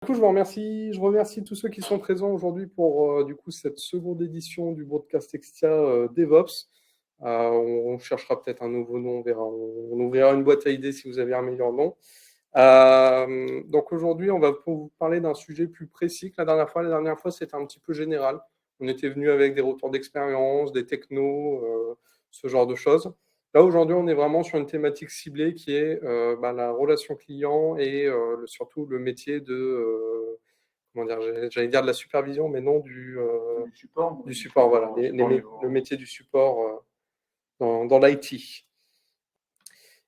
Du coup, je remercie tous ceux qui sont présents aujourd'hui pour du coup cette seconde édition du broadcast Extia DevOps. On cherchera peut-être un nouveau nom, on verra. On ouvrira une boîte à idées si vous avez un meilleur nom. Donc aujourd'hui, on va vous parler d'un sujet plus précis que la dernière fois. La dernière fois, c'était un petit peu général. On était venu avec des retours d'expérience, des technos, ce genre de choses. Là, aujourd'hui, on est vraiment sur une thématique ciblée qui est la relation client et surtout le métier de, comment dire, j'allais dire de la supervision, mais non Du support, du support, voilà, le métier du support dans l'IT.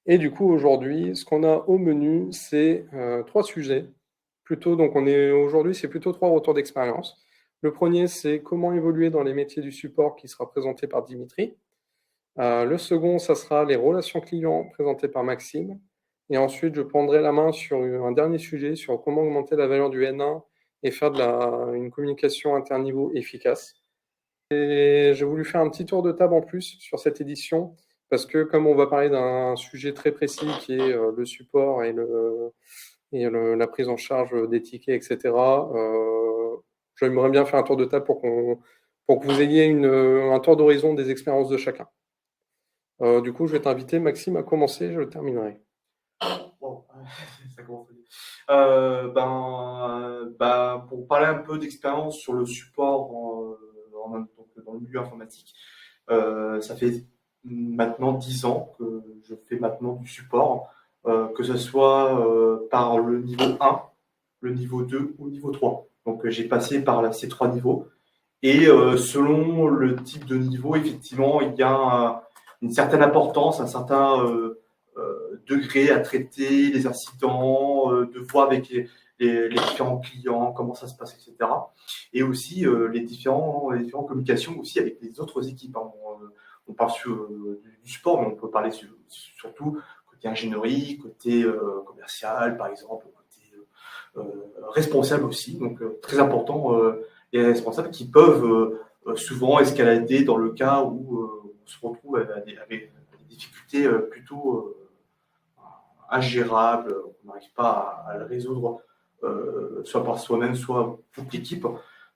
Et du coup, aujourd'hui, ce qu'on a au menu, c'est trois sujets. Plutôt, donc aujourd'hui, c'est plutôt trois retours d'expérience. Le premier, c'est comment évoluer dans les métiers du support qui sera présenté par Dimitri. Le second, ça sera les relations clients présenté par Maxime. Et ensuite, je prendrai la main sur un dernier sujet sur comment augmenter la valeur du N1 et faire une communication interniveau efficace. Et j'ai voulu faire un petit tour de table en plus sur cette édition, parce que comme on va parler d'un sujet très précis qui est le support la prise en charge des tickets, etc., j'aimerais bien faire un tour de table pour que vous ayez un tour d'horizon des expériences de chacun. Du coup, je vais t'inviter, Maxime, à commencer, je terminerai. Bon, ça commence bien. Pour parler un peu d'expérience sur le support donc, dans le milieu informatique, ça fait maintenant 10 ans que je fais maintenant du support, que ce soit par le niveau 1, le niveau 2 ou le niveau 3. Donc j'ai passé par ces trois niveaux. Et selon le type de niveau, effectivement, il y a une certaine importance, un certain degré à traiter, les incidents, de voir avec les différents clients, comment ça se passe, etc. Et aussi les différentes communications aussi avec les autres équipes. Hein. On parle du sport, mais on peut parler surtout côté ingénierie, côté commercial, par exemple, côté responsable aussi. Donc très important, les responsables qui peuvent souvent escalader dans le cas où on se retrouve avec des difficultés plutôt ingérable, on n'arrive pas à le résoudre, soit par soi-même, soit pour l'équipe.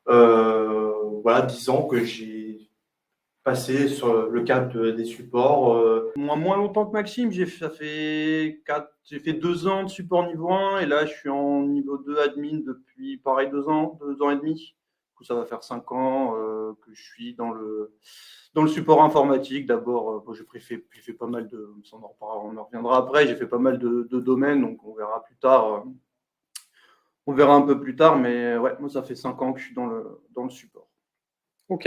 Voilà, 10 ans que j'ai passé sur le cadre des supports. Moins longtemps que Maxime, j'ai fait 2 ans de support niveau 1 et là je suis en niveau 2 admin depuis pareil 2 ans et demi. Du coup, ça va faire 5 ans que je suis dans le support informatique. D'abord, j'ai fait pas mal de, on en reviendra après, j'ai fait pas mal de domaines, donc on verra plus tard. On verra un peu plus tard, mais ouais, moi ça fait 5 ans que je suis dans le support. Ok,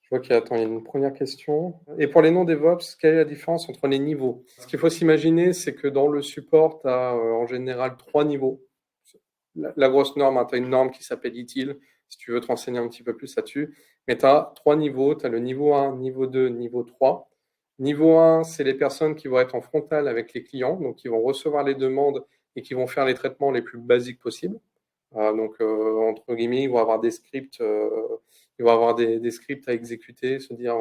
je vois qu'il y a une première question. Et pour les non-DevOps, quelle est la différence entre les niveaux? Ce qu'il faut s'imaginer, c'est que dans le support, tu as en général trois niveaux. La grosse norme, hein, tu as une norme qui s'appelle ITIL, si tu veux te renseigner un petit peu plus là-dessus. Mais tu as trois niveaux, tu as le niveau 1, niveau 2, niveau 3. Niveau 1, c'est les personnes qui vont être en frontal avec les clients, donc qui vont recevoir les demandes et qui vont faire les traitements les plus basiques possibles. Donc, entre guillemets, ils vont avoir des scripts, des scripts à exécuter, se dire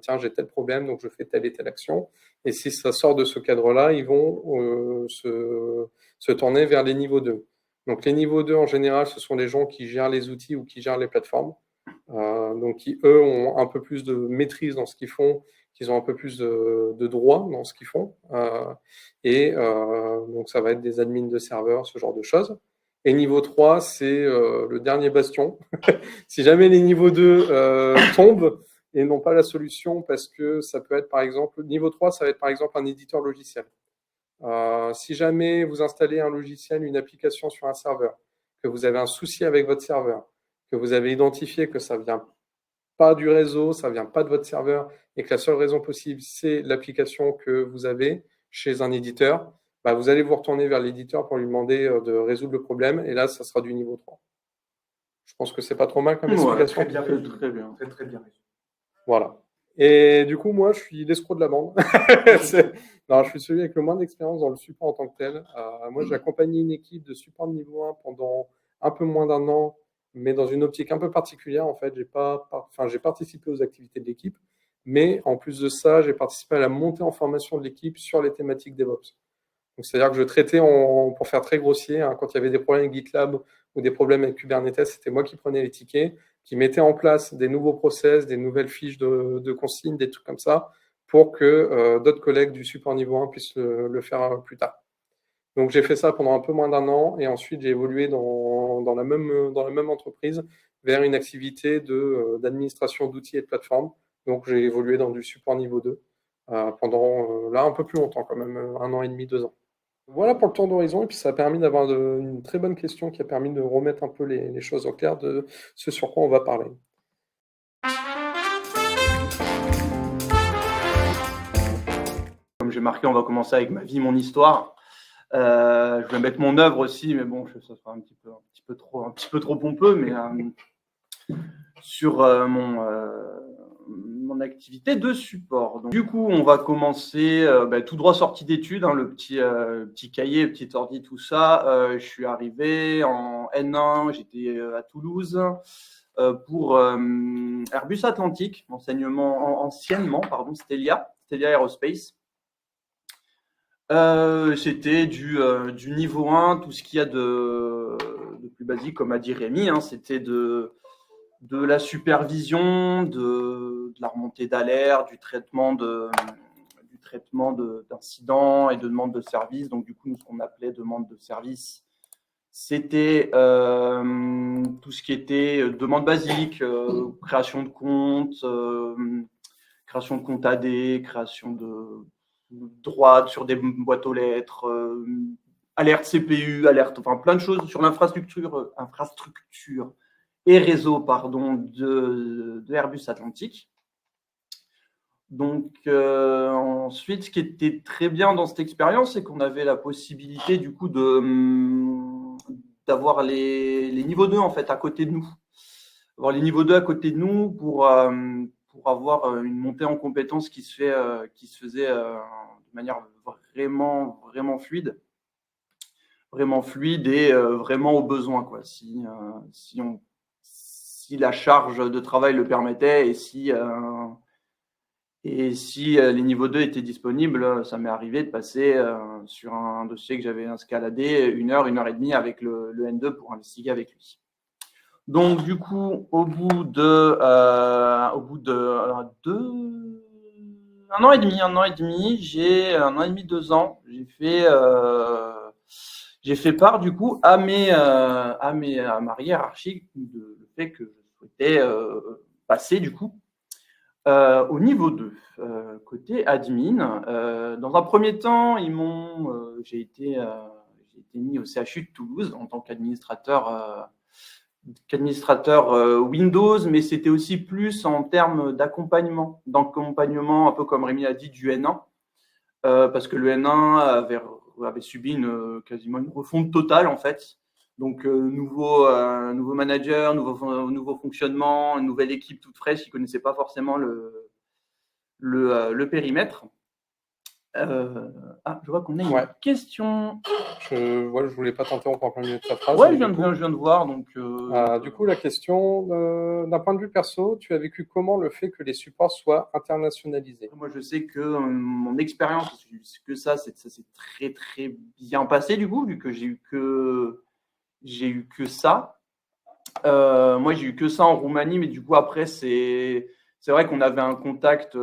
tiens, j'ai tel problème, donc je fais telle et telle action. Et si ça sort de ce cadre-là, ils vont se tourner vers les niveaux 2. Donc, les niveaux 2, en général, ce sont les gens qui gèrent les outils ou qui gèrent les plateformes. Donc, qui, eux, ont un peu plus de maîtrise dans ce qu'ils font, qu'ils ont un peu plus de droit dans ce qu'ils font. Donc, ça va être des admins de serveurs, ce genre de choses. Et niveau 3, c'est le dernier bastion. Si jamais les niveaux 2 tombent et n'ont pas la solution, parce que ça peut être par exemple, niveau 3, ça va être par exemple un éditeur logiciel. Si jamais vous installez un logiciel, une application sur un serveur, que vous avez un souci avec votre serveur, que vous avez identifié que ça vient pas du réseau, ça vient pas de votre serveur, et que la seule raison possible, c'est l'application que vous avez chez un éditeur, vous allez vous retourner vers l'éditeur pour lui demander de résoudre le problème, et là, ça sera du niveau 3. Je pense que c'est pas trop mal comme explication. Très bien résumé. Très bien. Très bien résumé. Voilà. Et du coup, moi, je suis l'escroc de la bande. Non, je suis celui avec le moins d'expérience dans le support en tant que tel. Moi, j'ai accompagné une équipe de support de niveau 1 pendant un peu moins d'un an, mais dans une optique un peu particulière. En fait, j'ai participé aux activités de l'équipe, mais en plus de ça, j'ai participé à la montée en formation de l'équipe sur les thématiques DevOps. Donc, c'est-à-dire que je traitais, pour faire très grossier, hein, quand il y avait des problèmes avec GitLab ou des problèmes avec Kubernetes, c'était moi qui prenais les tickets, qui mettais en place des nouveaux process, des nouvelles fiches de consignes, des trucs comme ça, pour que d'autres collègues du support niveau 1 puissent le faire plus tard. Donc j'ai fait ça pendant un peu moins d'1 an et ensuite j'ai évolué dans la même entreprise vers une activité d'administration d'outils et de plateformes. Donc j'ai évolué dans du support niveau 2 pendant là un peu plus longtemps quand même, 1 an et demi, 2 ans. Voilà pour le tour d'horizon et puis ça a permis d'avoir une très bonne question qui a permis de remettre un peu les choses au clair de ce sur quoi on va parler. Comme j'ai marqué, on va commencer avec ma vie, mon histoire. Je vais mettre mon œuvre aussi, mais bon, ça sera un petit peu trop pompeux, mais sur mon activité de support. Donc, du coup, on va commencer tout droit sorti d'études, hein, le petit cahier, petit ordi, tout ça. Je suis arrivé en N1, j'étais à Toulouse pour Airbus Atlantique, anciennement, Stelia Aerospace. C'était du niveau 1, tout ce qu'il y a de plus basique, comme a dit Rémi, hein, c'était de la supervision, de la remontée d'alerte, du traitement d'incidents et de demandes de service. Donc, du coup, nous, ce qu'on appelait demande de service, c'était tout ce qui était demande basique, création de compte AD, création de droits sur des boîtes aux lettres, alerte CPU, alerte, enfin plein de choses sur l'infrastructure et réseau de Airbus Atlantique. Donc ensuite, ce qui était très bien dans cette expérience, c'est qu'on avait la possibilité du coup d'avoir les niveaux 2 en fait à côté de nous. Avoir les niveaux 2 à côté de nous pour avoir une montée en compétences qui se faisait de manière vraiment, vraiment fluide. Vraiment fluide et vraiment au besoin, quoi. Si la charge de travail le permettait et si les niveaux 2 étaient disponibles, ça m'est arrivé de passer sur un dossier que j'avais escaladé 1 heure, 1 heure et demie avec le N2 pour investiguer avec lui. Donc, du coup, au bout de 1 an et demi, 2 ans, j'ai fait part du coup à ma hiérarchie de le fait que je souhaitais passer du coup au niveau 2, côté admin. Dans un premier temps, j'ai été mis au CHU de Toulouse en tant qu'administrateur Windows, mais c'était aussi plus en termes d'accompagnement, un peu comme Rémi a dit, du N1, parce que le N1 avait subi quasiment une refonte totale en fait. Donc nouveau manager, nouveau fonctionnement, une nouvelle équipe toute fraîche, ils ne connaissaient pas forcément le périmètre. Je vois qu'on a une question. Je voulais pas t'interrompre en plein milieu de ta phrase. Ouais, je viens de voir. Donc, du coup, la question, d'un point de vue perso, tu as vécu comment le fait que les supports soient internationalisés? Moi, je sais que mon expérience, ça s'est très très bien passé du coup, vu que j'ai eu que ça. Moi, j'ai eu que ça en Roumanie, mais du coup après c'est vrai qu'on avait un contact,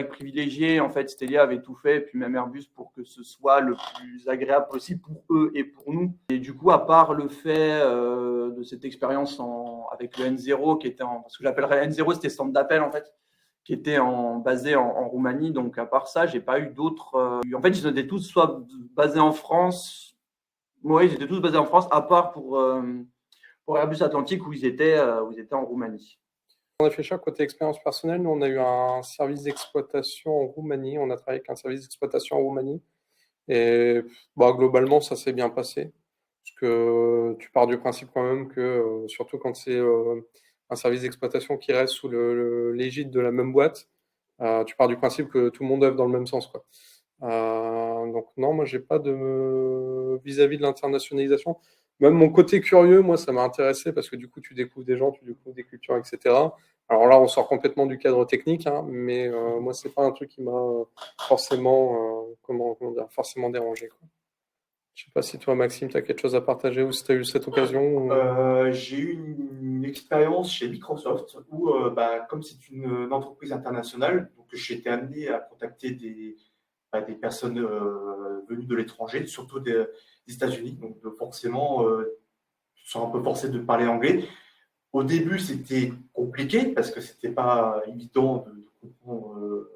privilégié. En fait, Stelia avait tout fait, et puis même Airbus, pour que ce soit le plus agréable possible pour eux et pour nous. Et du coup, à part le fait de cette expérience avec le N0, qui était ce que j'appellerais N0, c'était centre d'appel en fait, qui était basé en Roumanie. Donc, à part ça, j'ai pas eu d'autres. En fait, ils étaient tous soit basés en France. Oui, ils étaient tous basés en France, à part pour Airbus Atlantique où ils étaient en Roumanie. On a fait ça côté expérience personnelle. Nous, on a eu un service d'exploitation en Roumanie. On a travaillé avec un service d'exploitation en Roumanie. Et globalement, ça s'est bien passé. Parce que tu pars du principe quand même que, surtout quand c'est un service d'exploitation qui reste sous l'égide de la même boîte, tu pars du principe que tout le monde œuvre dans le même sens, quoi. Donc non, moi j'ai pas vis-à-vis de l'internationalisation. même mon côté curieux, moi, ça m'a intéressé parce que du coup, tu découvres des gens, tu découvres des cultures, etc. Alors là, on sort complètement du cadre technique, hein, mais moi, c'est pas un truc qui m'a forcément, comment dire, forcément dérangé, quoi. Je sais pas si toi, Maxime, tu as quelque chose à partager ou si tu as eu cette occasion. J'ai eu une expérience chez Microsoft où, comme c'est une entreprise internationale, donc j'ai été amené à contacter des personnes venues de l'étranger, surtout des États-Unis. Donc forcément, tu sens un peu forcé de parler anglais. Au début, c'était compliqué parce que c'était pas évident de comprendre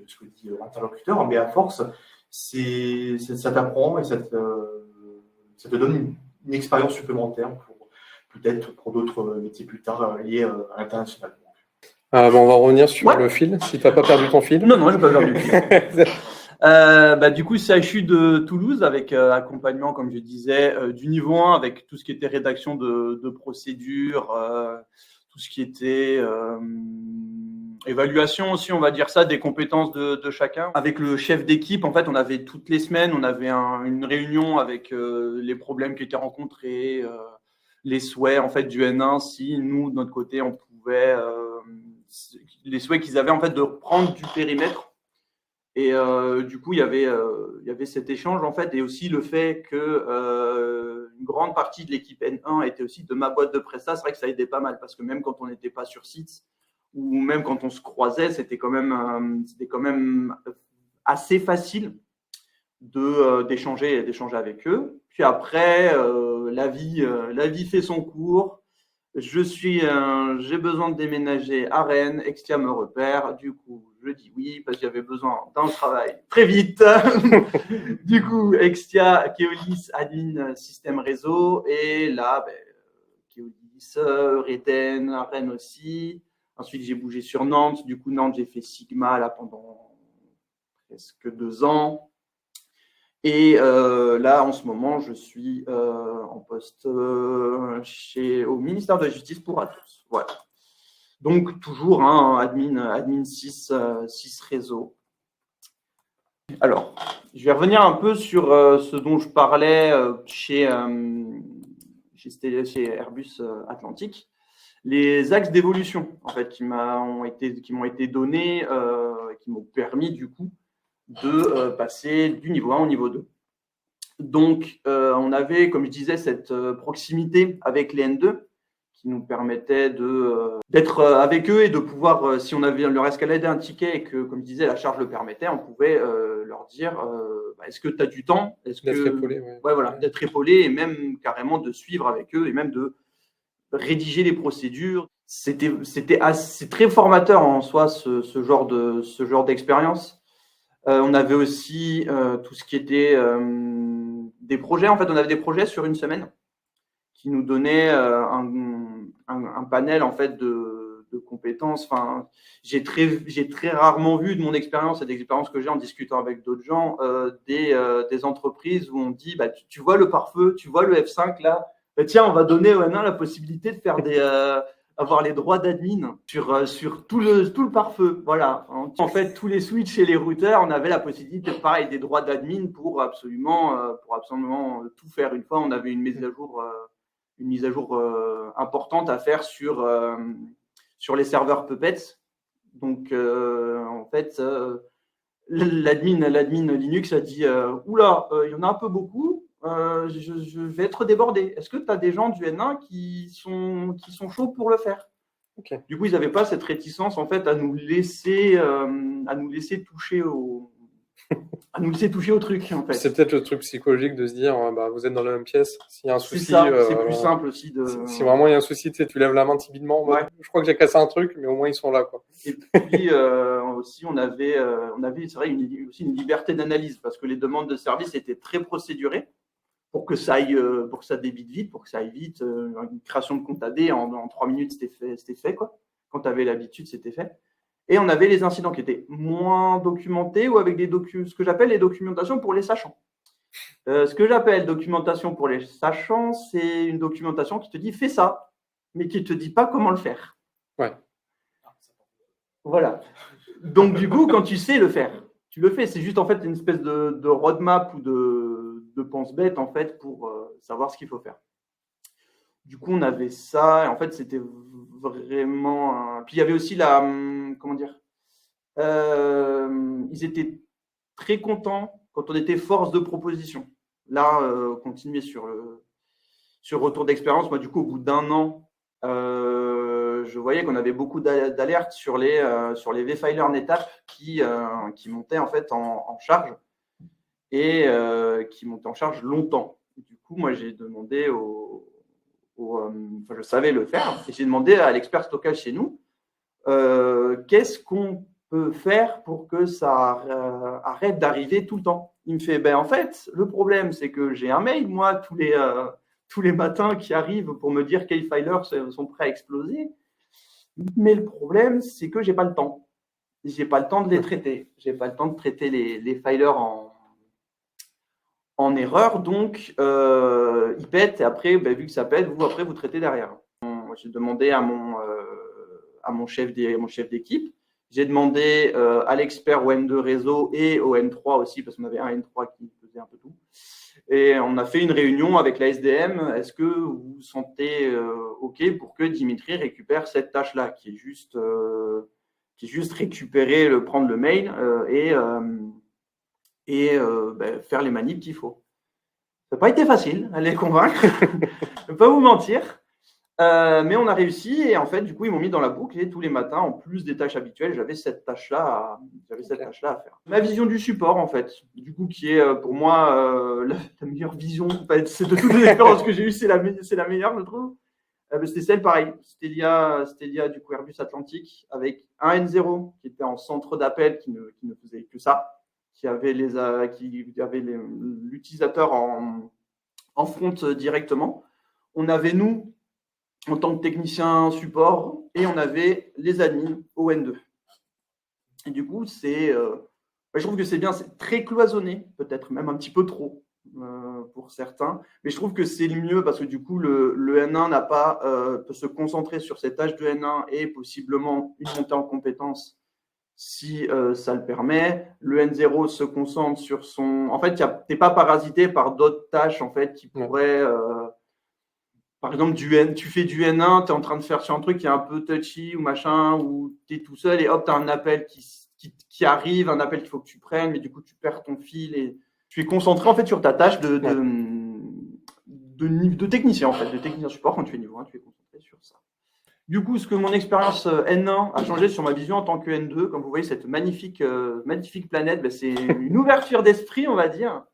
ce que dit l'interlocuteur, mais à force, ça t'apprend et ça te donne une expérience supplémentaire peut-être pour d'autres métiers plus tard liés à l'international. On va revenir sur Ouais. le fil, si tu n'as pas perdu ton fil. Non, j'ai pas perdu le fil. Du coup, CHU de Toulouse avec accompagnement, comme je disais, du niveau 1 avec tout ce qui était rédaction de procédures, tout ce qui était évaluation aussi, on va dire ça, des compétences de chacun. Avec le chef d'équipe, en fait, on avait toutes les semaines, on avait une réunion avec les problèmes qui étaient rencontrés, les souhaits en fait du N1, si nous, de notre côté, on pouvait, les souhaits qu'ils avaient en fait de prendre du périmètre. Et du coup, il y avait cet échange en fait, et aussi le fait que une grande partie de l'équipe N1 était aussi de ma boîte de prestat. C'est vrai que ça aidait pas mal parce que même quand on n'était pas sur site ou même quand on se croisait, c'était quand même assez facile d'échanger avec eux. Puis après, la vie fait son cours. J'ai besoin de déménager à Rennes, Extia me repère, du coup, je dis oui, parce que j'avais besoin d'un travail très vite. Du coup, Extia, Keolis, admin, système réseau, et là, Keolis, Reden, Rennes aussi. Ensuite, j'ai bougé sur Nantes, du coup, Nantes, j'ai fait Sigma là pendant presque 2 ans. Et là, en ce moment, je suis en poste au ministère de la Justice pour Atos. Voilà. Donc, toujours admin 6 réseaux. Alors, je vais revenir un peu sur ce dont je parlais chez Airbus Atlantique. Les axes d'évolution, en fait, qui m'ont été donnés, qui m'ont permis, du coup, de passer du niveau 1 au niveau 2. Donc, on avait, comme je disais, cette proximité avec les N2 qui nous permettait d'être avec eux et de pouvoir, si on avait leur escaladé un ticket et que, comme je disais, la charge le permettait, on pouvait leur dire est-ce que tu as du temps, d'être épaulé, d'être épaulé et même carrément de suivre avec eux et même de rédiger les procédures. C'est très formateur en soi ce genre d'expérience. On avait aussi tout ce qui était des projets. En fait, on avait des projets sur une semaine qui nous donnaient un panel en fait de compétences. Enfin, j'ai très rarement vu de mon expérience et d'expériences que j'ai en discutant avec d'autres gens des entreprises où on dit tu vois le pare-feu, tu vois le F5 là, tiens, on va donner au N1 la possibilité de faire avoir les droits d'admin sur tout le pare-feu. Voilà. En fait, tous les switches et les routeurs, on avait la possibilité, pareil, des droits d'admin pour absolument tout faire. Une fois, on avait une mise à jour importante à faire sur les serveurs Puppet. Donc, en fait, l'admin Linux a dit oula, il y en a un peu beaucoup. Je vais être débordé. Est-ce que tu as des gens du N1 qui sont chauds pour le faire? Okay. Du coup, ils n'avaient pas cette réticence en fait à nous laisser toucher au truc. En fait. C'est peut-être le truc psychologique de se dire vous êtes dans la même pièce. S'il y a un souci, c'est plus simple aussi si vraiment il y a un souci, tu lèves la main timidement. Ouais. Je crois que j'ai cassé un truc, mais au moins ils sont là, quoi. Et puis aussi, on avait c'est vrai, aussi une liberté d'analyse parce que les demandes de service étaient très procédurées. Pour que ça débite vite, pour que ça aille vite. Une création de compte AD en 3 minutes, c'était fait quoi. Quand tu avais l'habitude, c'était fait. Et on avait les incidents qui étaient moins documentés ou avec ce que j'appelle les documentations pour les sachants. Ce que j'appelle documentation pour les sachants, c'est une documentation qui te dit fais ça, mais qui ne te dit pas comment le faire. Ouais. Voilà. Donc du coup, quand tu sais le faire, tu le fais. C'est juste en fait une espèce de roadmap ou de pense bête en fait pour savoir ce qu'il faut faire. Du coup, on avait ça. Et en fait, c'était vraiment. Puis il y avait aussi comment dire, ils étaient très contents quand on était force de proposition. Là, continuer sur retour d'expérience. Moi, du coup, au bout d'un an, je voyais qu'on avait beaucoup d'alertes sur les vFiler NetApp qui montaient en fait en charge et qui montaient en charge longtemps. Et du coup, moi, j'ai demandé je savais le faire, et j'ai demandé à l'expert stockage chez nous, qu'est-ce qu'on peut faire pour que ça arrête d'arriver tout le temps. Il me fait, ben en fait, le problème, c'est que j'ai un mail, moi, tous les matins qui arrivent pour me dire quels filers sont prêts à exploser. Mais le problème, c'est que j'ai pas le temps. J'ai pas le temps de les traiter. J'ai pas le temps de traiter les filers en erreur, donc ils pètent, et après, ben, vu que ça pète, après, vous traitez derrière. J'ai demandé à mon chef d'équipe. J'ai demandé à l'expert au N2 réseau et au N3 aussi, parce qu'on avait un N3 qui faisait un peu tout. Et on a fait une réunion avec la SDM. Est-ce que vous vous sentez OK pour que Dimitri récupère cette tâche-là, qui est juste récupérer, prendre le mail et faire les manips qu'il faut. Ça n'a pas été facile à les convaincre, je ne vais pas vous mentir. Mais on a réussi, et en fait, du coup, ils m'ont mis dans la boucle, et tous les matins, en plus des tâches habituelles, j'avais cette tâche-là à faire. Ma vision du support, en fait, du coup, qui est pour moi la meilleure vision, en fait, c'est de toutes les expériences que j'ai eues, c'est la meilleure, je trouve. C'était celle, pareil, Stelia du coup Airbus Atlantique, avec un N0 qui était en centre d'appel, qui ne faisait que ça, qui avait l'utilisateur en front directement. On avait nous, en tant que technicien support, et on avait les admins au N2. Et du coup, je trouve que c'est bien, c'est très cloisonné, peut-être même un petit peu trop pour certains, mais je trouve que c'est le mieux, parce que du coup, le N1 peut se concentrer sur ses tâches de N1 et possiblement une montée en compétences si ça le permet. Le N0 se concentre sur son... En fait, tu n'es pas parasité par d'autres tâches en fait, qui pourraient... Par exemple, tu fais du N1, tu es en train de faire sur un truc qui est un peu touchy ou machin, ou tu es tout seul et hop, tu as un appel qui arrive, un appel qu'il faut que tu prennes, mais du coup, tu perds ton fil et tu es concentré en fait sur ta tâche de technicien, en fait, de technicien support. Quand tu es niveau 1, tu es concentré sur ça. Du coup, ce que mon expérience N1 a changé sur ma vision en tant que N2, comme vous voyez, cette magnifique planète, c'est une ouverture d'esprit, on va dire.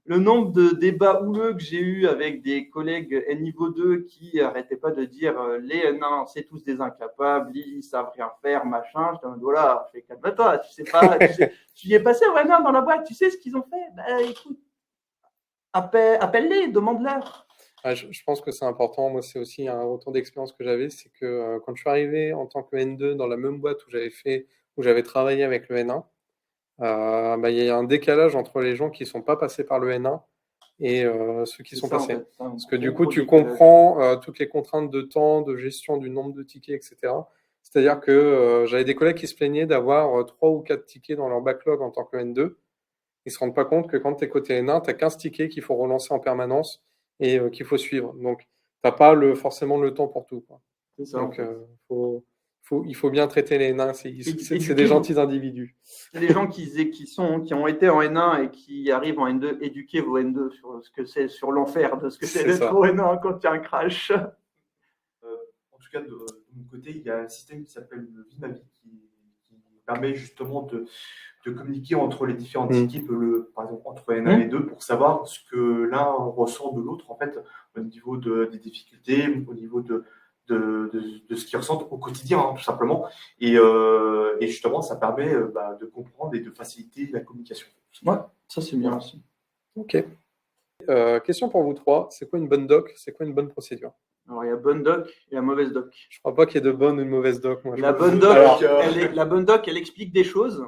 Le nombre de débats houleux que j'ai eu avec des collègues niveau 2 qui n'arrêtaient pas de dire les N1, c'est tous des incapables, ils savent rien faire, machin. Je te dis, voilà, calme-toi, tu sais pas, tu y es passé au N1 dans la boîte, tu sais ce qu'ils ont fait. Écoute, appelle-les, demande-leur. Je pense que c'est important. Moi, c'est aussi un retour d'expérience que j'avais, c'est que quand je suis arrivé en tant que N2 dans la même boîte où j'avais travaillé avec le N1, il y a un décalage entre les gens qui ne sont pas passés par le N1 et ceux qui sont passés. En fait, parce que du coup, tu comprends toutes les contraintes de temps, de gestion du nombre de tickets, etc. C'est-à-dire que j'avais des collègues qui se plaignaient d'avoir 3 ou 4 tickets dans leur backlog en tant que N2. Ils ne se rendent pas compte que quand tu es côté N1, tu as 15 tickets qu'il faut relancer en permanence et qu'il faut suivre. Donc, tu n'as pas forcément le temps pour tout, quoi. C'est ça. Donc, il faut bien traiter les N1. C'est des gentils individus. Les gens qui ont été en N1 et qui arrivent en N2, éduquez vos N2 sur ce que c'est, sur l'enfer de ce que c'est d'être au N1 quand il y a un crash. En tout cas, de mon côté, il y a un système qui s'appelle le Vimavi qui permet justement de communiquer entre les différentes équipes, par exemple entre N1 et 2, pour savoir ce que l'un ressent de l'autre, en fait, au niveau des difficultés, au niveau de ce qu'ils ressentent au quotidien, hein, tout simplement. Et justement, ça permet de comprendre et de faciliter la communication. Ouais, ça c'est bien aussi. Ok. Question pour vous trois, c'est quoi une bonne doc? C'est quoi une bonne procédure? Alors, il y a bonne doc et la mauvaise doc. Je crois pas qu'il y ait de bonne ou de mauvaise doc. Moi, la bonne doc, elle explique des choses.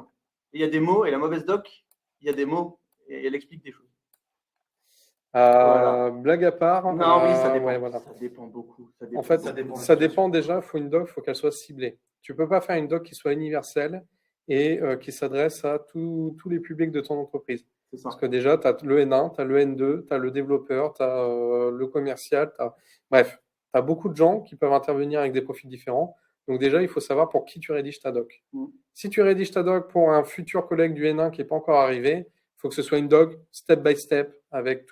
Il y a des mots, et la mauvaise doc, il y a des mots et elle explique des choses. Voilà. Blague à part. Non, oui, ça dépend. Ouais, voilà. Ça dépend beaucoup. Ça dépend déjà. Une doc, faut qu'elle soit ciblée. Tu peux pas faire une doc qui soit universelle et qui s'adresse à tous les publics de ton entreprise. Parce que déjà, tu as le N1, tu as le N2, tu as le développeur, tu as le commercial. Bref, tu as beaucoup de gens qui peuvent intervenir avec des profils différents. Donc déjà, il faut savoir pour qui tu rédiges ta doc. Si tu rédiges ta doc pour un futur collègue du N1 qui n'est pas encore arrivé, il faut que ce soit une doc step by step, avec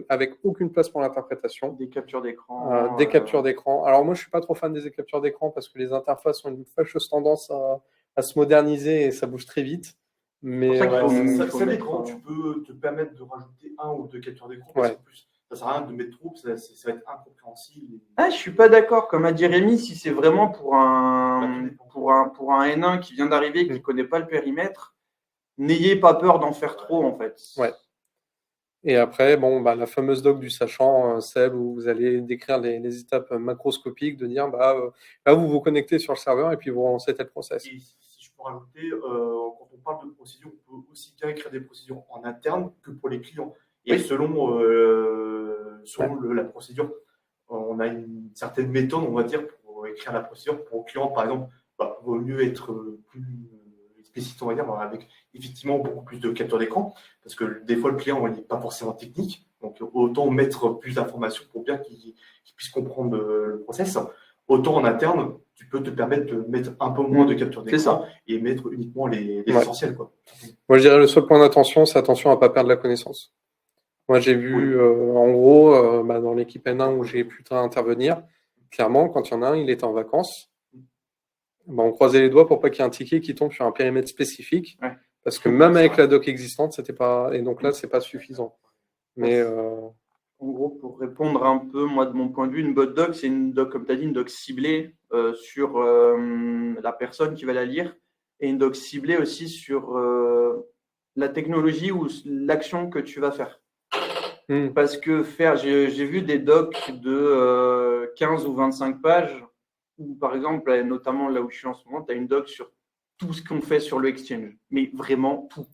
avec aucune place pour l'interprétation. Des captures d'écran. Des captures d'écran. Alors moi, je suis pas trop fan des captures d'écran parce que les interfaces ont une fâcheuse tendance à se moderniser et ça bouge très vite. Mais ça dépend. Tu peux te permettre de rajouter 1 ou 2 captures d'écran. Parce que plus, ça sert à rien de mettre trop, ça va être incompréhensible. Je suis pas d'accord. Comme a dit Rémi, si c'est vraiment pour un N1 qui vient d'arriver, qui connaît pas le périmètre, n'ayez pas peur d'en faire trop, en fait. Ouais. Et après, la fameuse doc du sachant, celle où vous allez décrire les étapes macroscopiques, de dire, là, vous vous connectez sur le serveur et puis vous relancez tel process. Et si je peux rajouter, quand on parle de procédures, on peut aussi bien écrire des procédures en interne que pour les clients. Et selon la procédure, on a une certaine méthode, on va dire, pour écrire la procédure. Pour le client, par exemple, il vaut mieux être plus explicite, on va dire, avec effectivement beaucoup plus de captures d'écran, parce que des fois, le client n'est pas forcément technique. Donc, autant mettre plus d'informations pour bien qu'il puisse comprendre le process. Autant en interne, tu peux te permettre de mettre un peu moins de captures d'écran et mettre uniquement les essentiels, quoi. Moi, je dirais le seul point d'attention, c'est attention à ne pas perdre la connaissance. Moi, j'ai vu, en gros, dans l'équipe N1 où j'ai pu intervenir, clairement, quand il y en a un, il était en vacances. On croisait les doigts pour pas qu'il y ait un ticket qui tombe sur un périmètre spécifique, parce que même avec la doc existante, c'était pas, et donc là, c'est pas suffisant. Mais en gros, pour répondre un peu, moi, de mon point de vue, une bonne doc, c'est une doc, comme tu as dit, une doc ciblée sur la personne qui va la lire, et une doc ciblée aussi sur la technologie ou l'action que tu vas faire. Parce que j'ai vu des docs de 15 ou 25 pages, où par exemple, notamment là où je suis en ce moment, tu as une doc sur tout ce qu'on fait sur le Exchange, mais vraiment tout.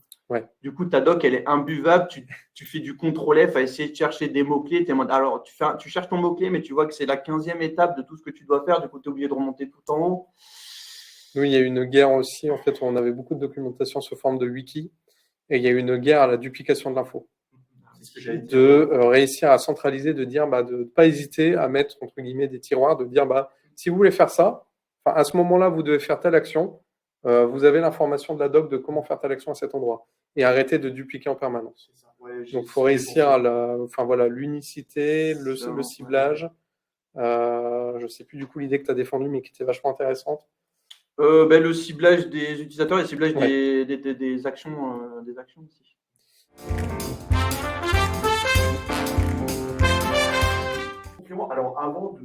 Du coup, ta doc, elle est imbuvable, tu fais du CTRL F à essayer de chercher des mots-clés. Alors, tu cherches ton mot-clé, mais tu vois que c'est la 15e étape de tout ce que tu dois faire. Du coup, tu es obligé de remonter tout en haut. Nous, il y a eu une guerre aussi, en fait, où on avait beaucoup de documentation sous forme de wiki, et il y a eu une guerre à la duplication de l'info. Réussir à centraliser, de dire, de ne pas hésiter à mettre, entre guillemets, des tiroirs, de dire, si vous voulez faire ça, à ce moment-là, vous devez faire telle action, vous avez l'information de la doc de comment faire telle action à cet endroit, et arrêter de dupliquer en permanence. Donc, il faut réussir à l'unicité, le ciblage. Je ne sais plus du coup l'idée que tu as défendue, mais qui était vachement intéressante. Le ciblage des utilisateurs et le ciblage des actions aussi. Alors, avant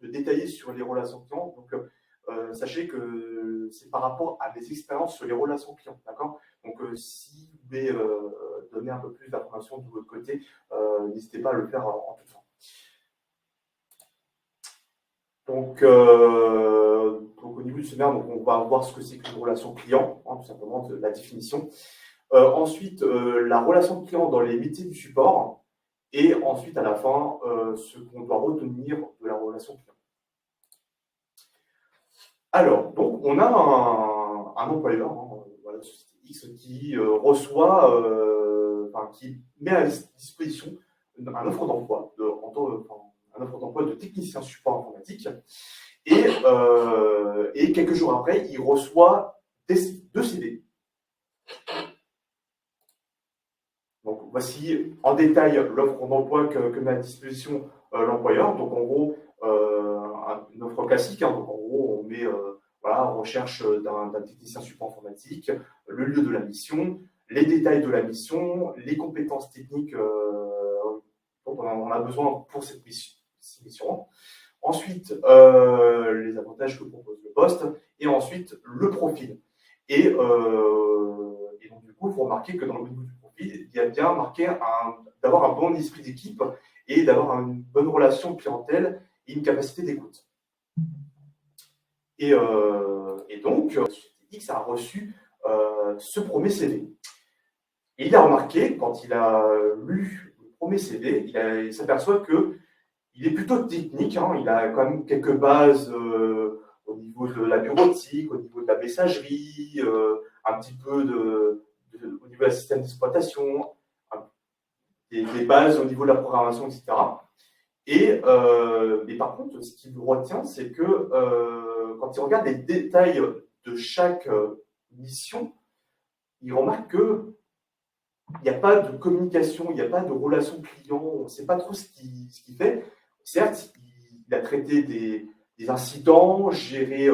de détailler sur les relations clients, donc, sachez que c'est par rapport à mes expériences sur les relations clients, d'accord? Donc, si vous voulez donner un peu plus d'informations de votre côté, n'hésitez pas à le faire en tout temps. Donc, au niveau du sommaire, on va voir ce que c'est qu'une relation client, tout simplement la définition. Ensuite, la relation client dans les métiers du support. Et ensuite, à la fin, ce qu'on doit retenir de la relation client. Alors, donc, on a un employeur, société X, qui reçoit, qui met à disposition une offre d'emploi, un offre d'emploi de technicien support informatique. Et quelques jours après, il reçoit 2 CV. Donc, voici en détail l'offre d'emploi que met à disposition l'employeur. Donc, en gros, une offre classique. Donc, en gros, on met recherche d'un technicien support informatique, le lieu de la mission, les détails de la mission, les compétences techniques dont on a besoin pour cette mission. Ensuite, les avantages que propose le poste. Et ensuite, le profil. Et donc, du coup, il faut remarquer que dans le niveau du profil, il y a bien marqué d'avoir un bon esprit d'équipe et d'avoir une bonne relation clientèle et une capacité d'écoute. Et donc, X a reçu ce premier CV. Et il a remarqué, quand il a lu le premier CV, il s'aperçoit qu'il est plutôt technique. Il a quand même quelques bases au niveau de la bureautique, au niveau de la messagerie, un petit peu au niveau d'un système d'exploitation, des bases au niveau de la programmation, etc. Mais par contre, ce qu'il retient, c'est que quand il regarde les détails de chaque mission, il remarque qu'il n'y a pas de communication, il n'y a pas de relation client, on ne sait pas trop ce qu'il fait. Certes, il a traité des incidents, géré,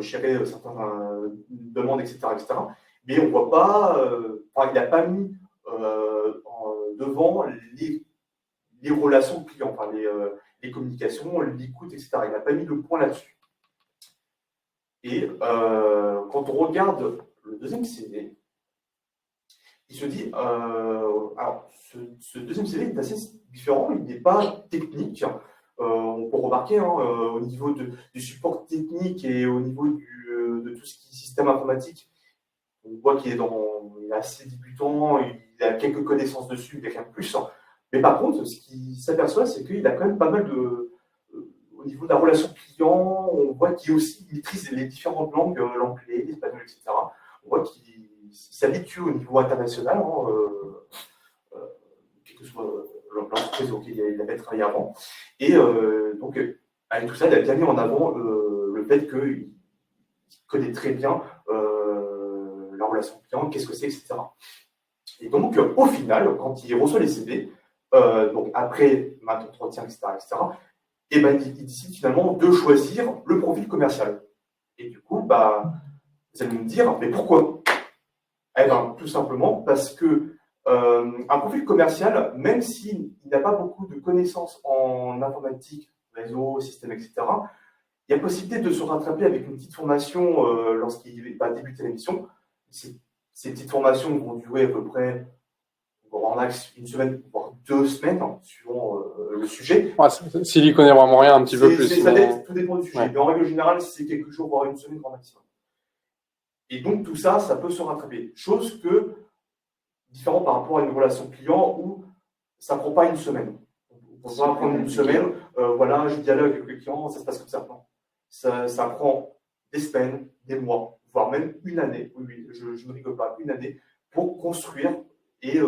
gérer certaines demandes, etc. Mais on ne voit pas, il n'a pas mis devant les relations clients, les communications, l'écoute, etc. Il n'a pas mis le point là-dessus. Et quand on regarde le deuxième CV, il se dit, alors ce deuxième CV est assez différent, il n'est pas technique. On peut remarquer au niveau du support technique et au niveau de tout ce qui est système informatique, on voit qu'il est assez débutant, il a quelques connaissances dessus, mais rien de plus. Mais par contre, ce qui s'aperçoit, c'est qu'il a quand même pas mal au niveau de la relation client, on voit qu'il aussi maîtrise les différentes langues, l'anglais, l'espagnol, etc. On voit qu'il s'habitue au niveau international, quelle que soit l'entreprise auquel il avait travaillé avant. Et donc, avec tout ça, il a bien mis en avant le fait qu'il connaît très bien la relation client, qu'est-ce que c'est, etc. Et donc, au final, quand il reçoit les CV, donc après ma entretien, etc., et ben, il décide finalement de choisir le profil commercial. Et du coup, vous allez me dire, mais pourquoi? Eh ben, tout simplement parce que un profil commercial, même s'il n'a pas beaucoup de connaissances en informatique, réseau, système, etc., il y a possibilité de se rattraper avec une petite formation lorsqu'il va débuter la mission. Ces petites formations vont durer à peu près en max une semaine, voire 2 semaines, suivant le sujet. Ouais, s'il y connaît vraiment rien, un petit peu plus. Tout dépend du sujet. Ouais. Mais en règle générale, c'est quelques jours, voire une semaine grand maximum. Et donc, tout ça, ça peut se rattraper. Chose différent par rapport à une relation client où ça ne prend pas une semaine. On peut pas prendre une semaine, je dialogue avec le client, ça se passe comme ça. Non. Ça prend des semaines, des mois, voire même une année. Oui, je ne rigole pas, une année pour construire et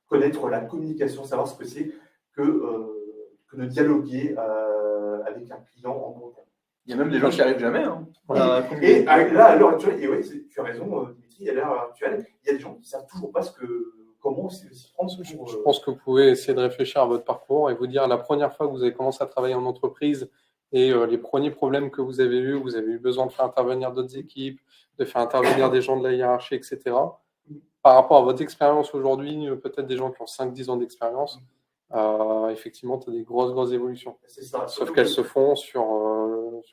connaître la communication, savoir ce que c'est que de dialoguer avec un client en bon terme. Il y a même des gens qui n'y arrivent jamais. Et là, à l'heure actuelle, et oui, tu as raison, Dimitri, à l'heure actuelle, il y a des gens qui ne savent toujours pas comment s'y prendre. Je pense que vous pouvez essayer de réfléchir à votre parcours et vous dire la première fois que vous avez commencé à travailler en entreprise et les premiers problèmes que vous avez eu besoin de faire intervenir d'autres équipes, de faire intervenir des gens de la hiérarchie, etc. Par rapport à votre expérience aujourd'hui, peut-être des gens qui ont 5-10 ans d'expérience, effectivement, tu as des grosses évolutions. C'est ça. Sauf qu'elles se font sur,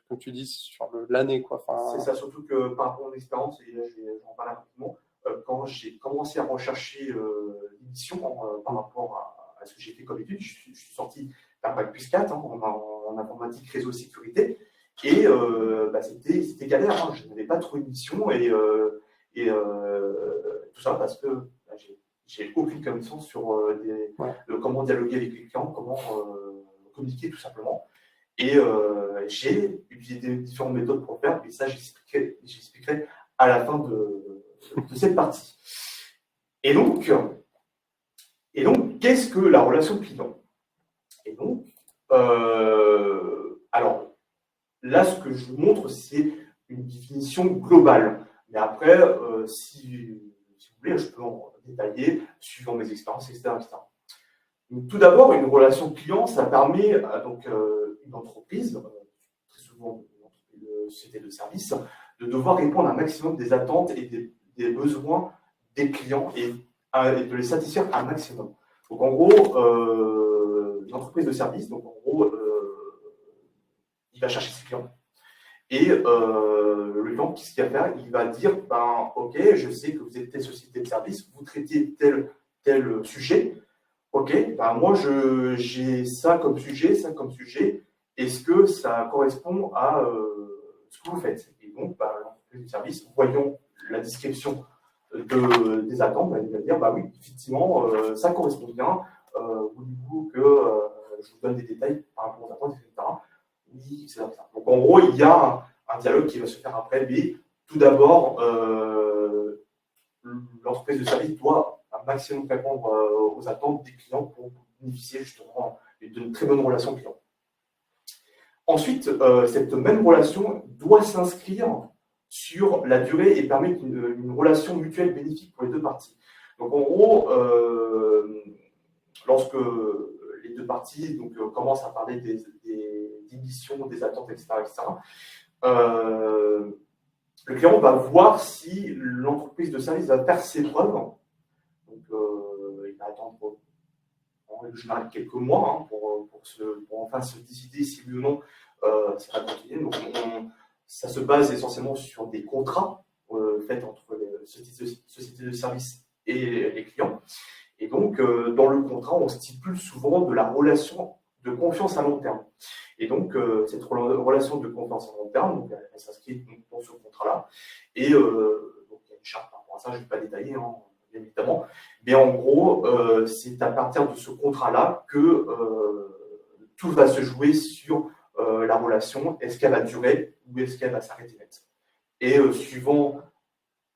comme tu dis, sur l'année. C'est ça, surtout que par rapport à mon expérience, et là j'en parle rapidement, quand j'ai commencé à rechercher l'émission par rapport à ce que j'ai fait comme étude, je suis sorti d'un bac plus 4 en informatique, réseau, sécurité, et c'était galère, je n'avais pas trouvé une mission, et tout ça parce que j'ai aucune connaissance sur comment dialoguer avec les clients, comment communiquer tout simplement. Et j'ai utilisé différentes méthodes pour le faire, mais ça j'expliquerai à la fin de cette partie. Et donc qu'est-ce que la relation client? Et donc, alors là, ce que je vous montre, c'est une définition globale. Mais après, si vous voulez, je peux en détailler suivant mes expériences, etc. Donc, tout d'abord, une relation client, ça permet donc une entreprise, très souvent une société de service, de devoir répondre à un maximum des attentes et des besoins des clients et de les satisfaire un maximum. Donc en gros, une entreprise de service, donc en gros, il va chercher ses clients. Et le client, qu'est-ce qu'il va faire? Il va dire, ok, je sais que vous êtes telle société de service, vous traitez tel sujet. Ok, moi j'ai ça comme sujet, est-ce que ça correspond à ce que vous faites? Et donc, l'entreprise de service, voyant la description des attentes, il va dire, oui, effectivement, ça correspond bien, voulez-vous que je vous donne des détails par rapport aux attentes, etc. Oui, c'est ça. Donc en gros, il y a un dialogue qui va se faire après, mais tout d'abord, l'entreprise de service doit un maximum répondre aux aux attentes des clients pour bénéficier justement d'une très bonne relation client. Ensuite, cette même relation doit s'inscrire sur la durée et permettre une relation mutuelle bénéfique pour les deux parties. Donc en gros, lorsque les deux parties commencent à parler des missions, des attentes, etc., le client va voir si l'entreprise de service va faire ses preuves. Donc il va attendre en règle générale quelques mois pour enfin se décider si oui ou non ça va continuer. Donc ça se base essentiellement sur des contrats faits entre les sociétés de services et les clients. Et donc, dans le contrat, on stipule souvent de la relation de confiance à long terme. Et donc, cette relation de confiance à long terme, donc, elle s'inscrit dans ce contrat-là. Et donc, il y a une charte par rapport à ça, je ne vais pas détailler, bien évidemment. Mais en gros, c'est à partir de ce contrat-là que tout va se jouer sur la relation. Est-ce qu'elle va durer ou est-ce qu'elle va s'arrêter net? Et suivant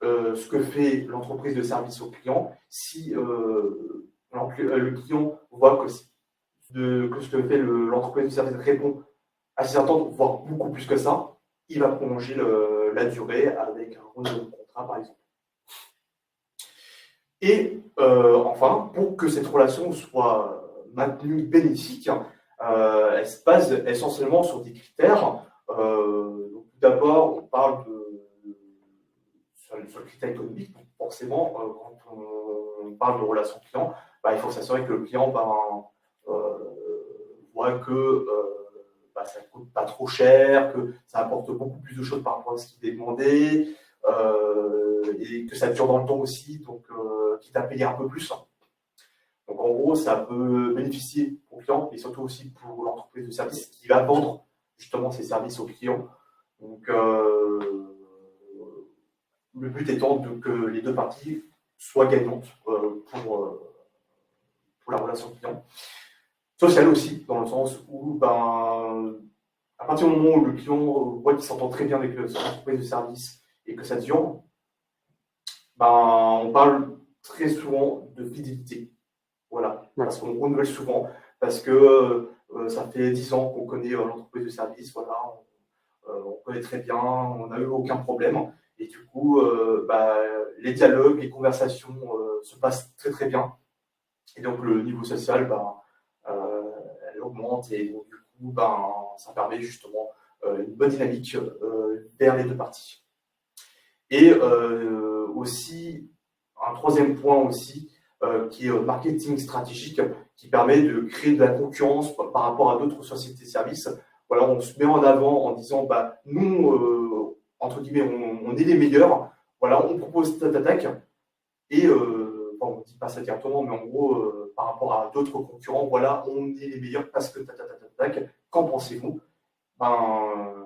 ce que fait l'entreprise de service au client, si le client voit que ce que fait l'entreprise de service répond à ses attentes, voire beaucoup plus que ça, il va prolonger la durée avec un renouvellement de contrat, par exemple. Et enfin, pour que cette relation soit maintenue bénéfique, elle se base essentiellement sur des critères. Donc, tout d'abord, on parle sur le critère économique. Donc forcément, quand on parle de relation client, il faut s'assurer que le client voit que ça ne coûte pas trop cher, que ça apporte beaucoup plus de choses par rapport à ce qu'il est demandé, et que ça dure dans le temps aussi, donc quitte à payer un peu plus. Donc en gros, ça peut bénéficier au client, mais surtout aussi pour l'entreprise de service qui va vendre justement ses services aux clients. Donc le but étant que les deux parties soient gagnantes pour la relation client. Sociale aussi, dans le sens où, à partir du moment où le client voit qu'il s'entend très bien avec son entreprise de service et que ça dure, on parle très souvent de fidélité. Voilà, parce qu'on renouvelle souvent, parce que ça fait 10 ans qu'on connaît l'entreprise de service, voilà, on connaît très bien, on n'a eu aucun problème. Et du coup, les dialogues, les conversations se passent très très bien. Et donc le niveau social, elle augmente et donc, du coup, ça permet justement une bonne dynamique vers les deux parties. Et aussi, un troisième point aussi, qui est marketing stratégique, qui permet de créer de la concurrence par rapport à d'autres sociétés de services. Voilà, on se met en avant en disant, nous, entre guillemets, on est les meilleurs. Voilà, on propose cette attaque. Et on ne dit pas ça directement, mais en gros, par rapport à d'autres concurrents, voilà, on est les meilleurs parce que tac. Qu'en pensez-vous?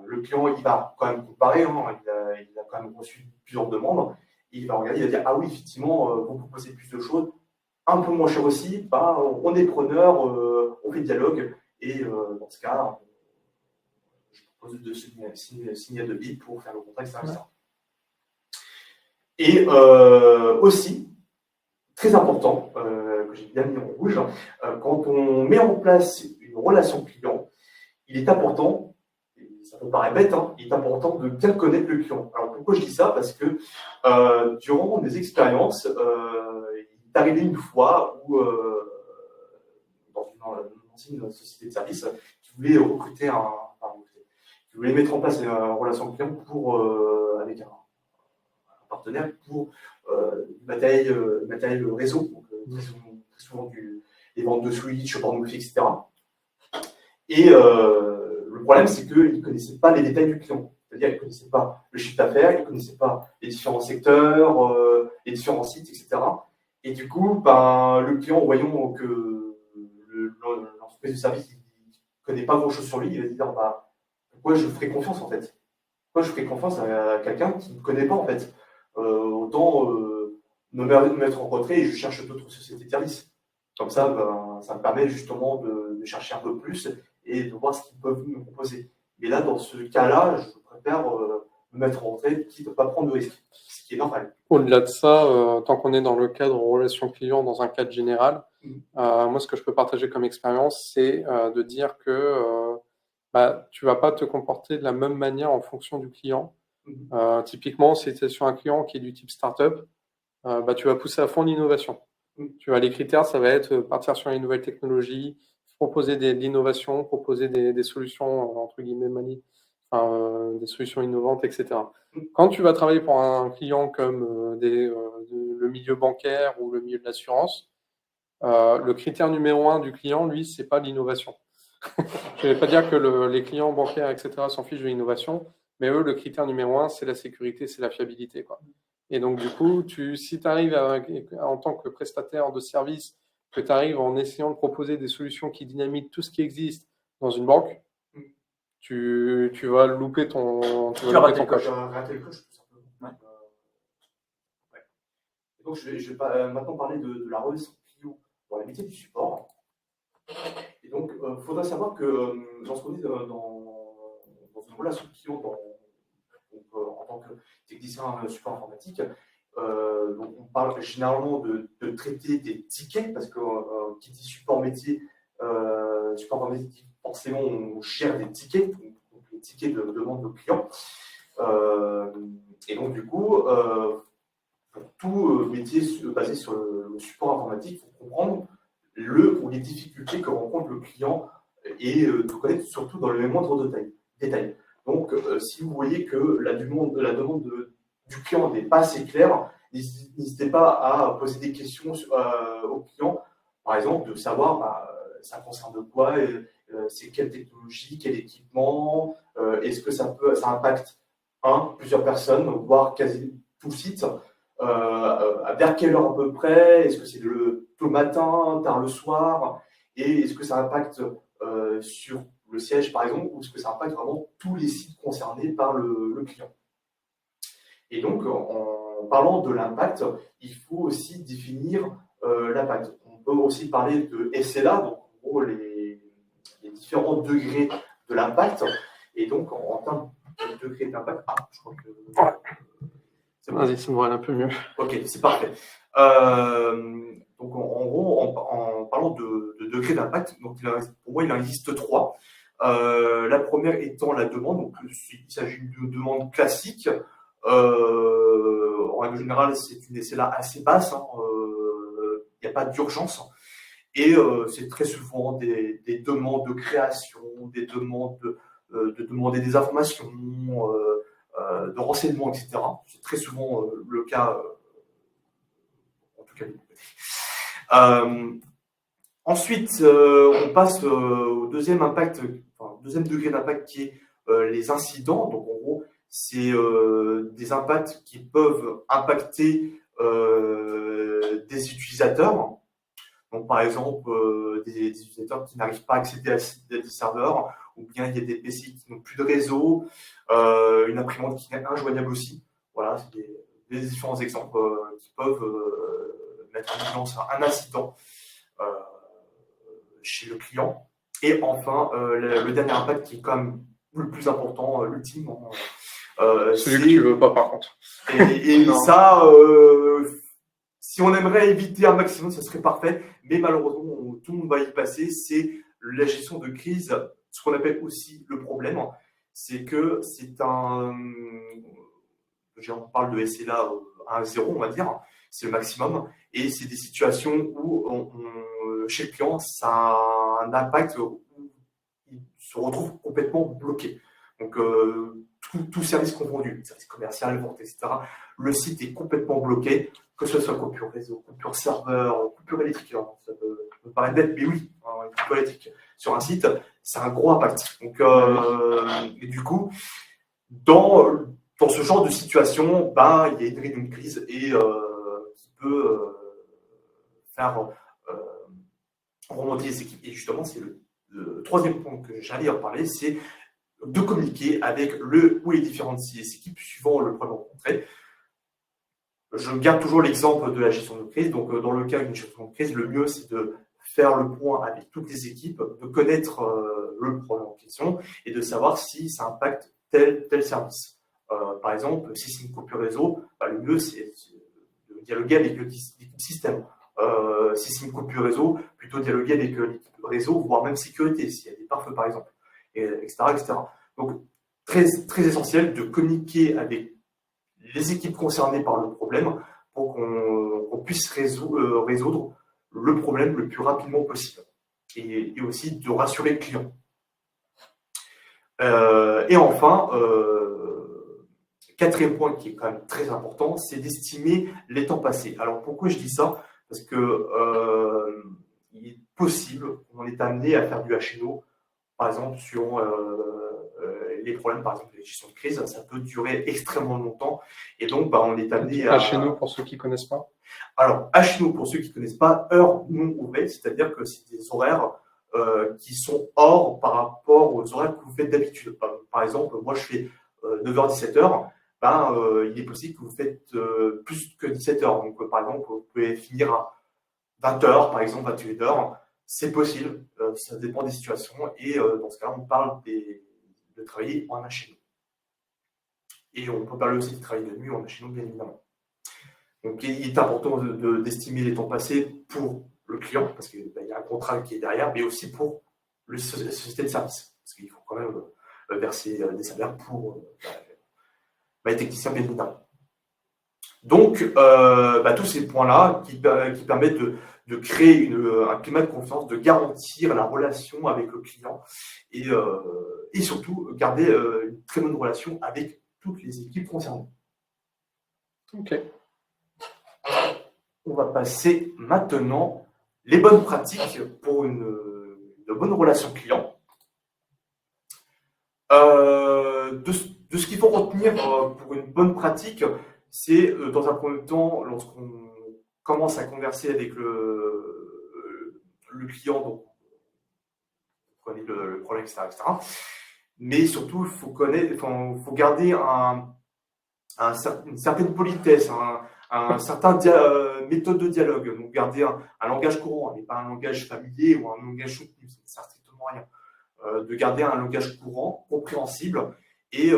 Le client, il va quand même comparer, il a quand même reçu plusieurs demandes, et il va regarder, il va dire, ah oui, effectivement, vous proposez plus de choses, un peu moins cher aussi, on est preneur, on fait dialogue, et dans ce cas, je propose de signer un devis pour faire le contrat, etc. Ouais. Et aussi, très important, que j'ai bien mis en rouge, quand on met en place une relation client, il est important, et ça peut paraître bête, il est important de bien connaître le client. Alors pourquoi je dis ça? Parce que durant mes expériences, il est arrivé une fois où, dans une ancienne société de service, qui voulait recruter qui voulait mettre en place une relation client avec un partenaire pour du matériel réseau, donc très souvent des ventes de Switch, pornographique, etc. Et le problème, c'est qu'ils ne connaissaient pas les détails du client. C'est-à-dire qu'ils ne connaissaient pas le chiffre d'affaires, ils ne connaissaient pas les différents secteurs, les différents sites, etc. Et du coup, le client, voyant que l'entreprise de service ne connaît pas grand-chose sur lui, il va se dire pourquoi je ferais confiance en fait? Pourquoi je ferais confiance à quelqu'un qui ne connaît pas en fait? Autant me mettre en retrait et je cherche d'autres sociétés de services. Comme ça, ça me permet justement de chercher un peu plus et de voir ce qu'ils peuvent me proposer. Mais là, dans ce cas-là, je préfère me mettre en retrait, quitte à ne pas prendre de risque, ce qui est normal. Au-delà de ça, tant qu'on est dans le cadre relation client, dans un cadre général, moi, ce que je peux partager comme expérience, c'est de dire que tu vas pas te comporter de la même manière en fonction du client. Typiquement, si tu es sur un client qui est du type startup, tu vas pousser à fond l'innovation. Tu vois, les critères, ça va être partir sur les nouvelles technologies, proposer de l'innovation, proposer des solutions, entre guillemets, des solutions innovantes, etc. Quand tu vas travailler pour un client comme le milieu bancaire ou le milieu de l'assurance, le critère numéro un du client, lui, c'est pas l'innovation. Je ne vais pas dire que les clients bancaires, etc., s'en fichent de l'innovation, mais eux, le critère numéro un, c'est la sécurité, c'est la fiabilité, quoi. Et donc, du coup, si tu arrives en tant que prestataire de service, que tu arrives en essayant de proposer des solutions qui dynamitent tout ce qui existe dans une banque, tu vas louper ton coche. Rater le coche, tout simplement. Ouais. Et donc, je vais maintenant parler de la relation client dans la métier du support. Et donc, il faudra savoir que lorsqu'on est dans une relation client en tant que technicien support informatique, donc on parle généralement de traiter des tickets, parce que qui dit support métier, support informatique, forcément on gère des tickets, donc les tickets de demande de clients. Et donc du coup, pour tout métier basé sur le support informatique, il faut comprendre les difficultés que rencontre le client et de connaître surtout dans le moindre détail. Donc, si vous voyez que la demande du client n'est pas assez claire, n'hésitez pas à poser des questions au client, par exemple, de savoir ça concerne quoi, c'est quelle technologie, quel équipement, est-ce que ça impacte plusieurs personnes, voire quasi tout le site, vers quelle heure à peu près, est-ce que c'est tôt le matin, tard le soir, et est-ce que ça impacte sur le siège par exemple, ou est-ce que ça impacte vraiment tous les sites concernés par le client. Et donc, en parlant de l'impact, il faut aussi définir l'impact. On peut aussi parler de SLA, donc en gros les différents degrés de l'impact. Et donc, en termes de degrés d'impact, je crois que... Vas-y, ça me va aller un peu mieux. Ok, c'est parfait. Donc, en gros, en parlant de degrés d'impact, donc pour moi, il en existe 3. La première étant la demande. Donc, il s'agit d'une demande classique. En règle générale, c'est une SLA assez basse. Il n'y a pas d'urgence. Et c'est très souvent des demandes de création, des demandes de demander des informations, de renseignements, etc. C'est très souvent le cas, en tout cas. Ensuite, on passe au deuxième degré d'impact qui est les incidents. Donc, en gros, c'est des impacts qui peuvent impacter des utilisateurs. Donc, par exemple, des utilisateurs qui n'arrivent pas à accéder à des serveurs, ou bien il y a des PC qui n'ont plus de réseau, une imprimante qui est injoignable aussi. Voilà, c'est des différents exemples qui peuvent mettre en évidence un incident chez le client. Et enfin, le dernier impact qui est quand même le plus important, l'ultime. Celui que tu veux pas, par contre. Et ça, si on aimerait éviter un maximum, ça serait parfait. Mais malheureusement, tout le monde va y passer. C'est la gestion de crise, ce qu'on appelle aussi le problème. C'est que c'est on parle de SLA à 0, on va dire. C'est le maximum. Et c'est des situations où, chez le client, ça a un impact où il se retrouve complètement bloqué. Donc, tout service confondu, service commercial, vente, etc. Le site est complètement bloqué, que ce soit coupure réseau, coupure serveur, coupure électrique. Alors, ça peut paraître bête, mais oui, une coupure électrique sur un site, c'est un gros impact. Donc, et du coup, dans ce genre de situation, il y a une crise et qui peut faire remonter les équipes. Et justement, c'est le troisième point que j'allais en parler, c'est de communiquer avec le ou les différentes équipes suivant le problème rencontré. Je garde toujours l'exemple de la gestion de crise. Donc, dans le cas d'une gestion de crise, le mieux, c'est de faire le point avec toutes les équipes, de connaître le problème en question et de savoir si ça impacte tel service. Par exemple, si c'est une coupure réseau, le mieux, c'est de dialoguer avec l'équipe système. Si c'est une coupure réseau, plutôt dialoguer avec l'équipe réseau, voire même sécurité, s'il y a des pare-feux, par exemple, etc., etc. Donc, très, très essentiel de communiquer avec les équipes concernées par le problème pour qu'on puisse résoudre le problème le plus rapidement possible. Et aussi de rassurer le client. Et enfin, quatrième point qui est quand même très important, c'est d'estimer les temps passés. Alors pourquoi je dis ça? Parce que il est possible qu'on est amené à faire du HNO, par exemple sur les problèmes, par exemple, de gestion de crise, ça peut durer extrêmement longtemps. Et donc, on est amené à... HNO, pour ceux qui ne connaissent pas. Alors, HNO, pour ceux qui ne connaissent pas, heures non ouvrées, c'est-à-dire que c'est des horaires qui sont hors par rapport aux horaires que vous faites d'habitude. Par exemple, moi, je fais 9h-17h. Il est possible que vous faites plus que 17h. Donc, par exemple, vous pouvez finir à 20h, par exemple, 21h. C'est possible, ça dépend des situations. Et dans ce cas-là, on parle de travailler en HNO. Et on peut parler aussi de travailler de nuit en HNO, bien évidemment. Donc, il est important d'estimer les temps passés pour le client, parce qu'il y a un contrat qui est derrière, mais aussi pour la société de service, parce qu'il faut quand même verser des salaires pour les techniciens, bien évidemment. Donc, tous ces points-là qui permettent de créer un climat de confiance, de garantir la relation avec le client et surtout garder une très bonne relation avec toutes les équipes concernées. Ok. On va passer maintenant les bonnes pratiques pour une bonne relation client. De ce qu'il faut retenir pour une bonne pratique, c'est dans un premier temps, lorsqu'on commence à converser avec le client, donc vous prenez le problème, etc., etc. Mais surtout, il faut garder une certaine politesse, un certain méthode de dialogue. Donc, garder un langage courant, et pas un langage familier ou un langage soutenu, ça ne sert strictement à rien. De garder un langage courant, compréhensible et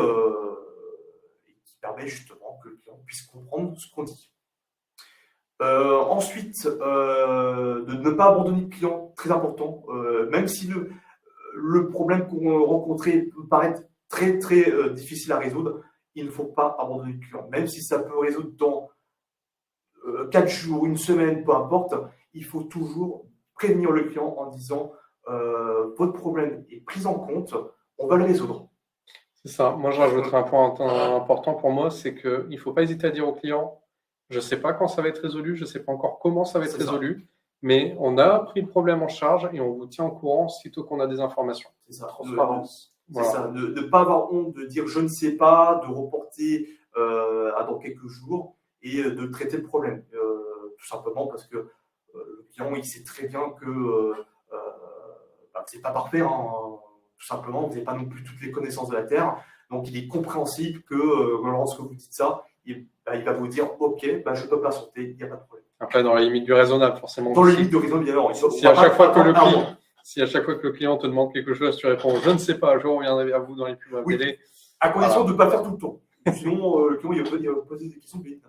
qui permet justement que le client puisse comprendre ce qu'on dit. Ensuite, de ne pas abandonner le client, très important, même si le problème qu'on rencontrait peut paraître très très difficile à résoudre, il ne faut pas abandonner le client. Même si ça peut résoudre dans 4 jours, une semaine, peu importe, il faut toujours prévenir le client en disant votre problème est pris en compte, on va le résoudre. C'est ça. Moi, je rajouterai un point important pour moi, c'est qu'il ne faut pas hésiter à dire au client, je ne sais pas quand ça va être résolu, je ne sais pas encore comment ça va être résolu, mais on a pris le problème en charge et on vous tient au courant sitôt qu'on a des informations. C'est ça. Transparence. C'est ça. Ne pas avoir honte de dire je ne sais pas, de reporter à dans quelques jours et de traiter le problème. Tout simplement parce que le client, il sait très bien que c'est pas parfait, tout simplement, vous n'avez pas non plus toutes les connaissances de la Terre, donc il est compréhensible que lorsque vous dites ça, il va vous dire ok, je peux patienter, il n'y a pas de problème. Après, dans la limite du raisonnable, forcément. Dans la limite du raisonnable, bien évidemment. Si à chaque fois que le client te demande quelque chose, tu réponds je ne sais pas, je reviendrai vers vous dans les plus brefs délais. À condition de ne pas faire tout le temps. Sinon, le client il va poser des questions vite.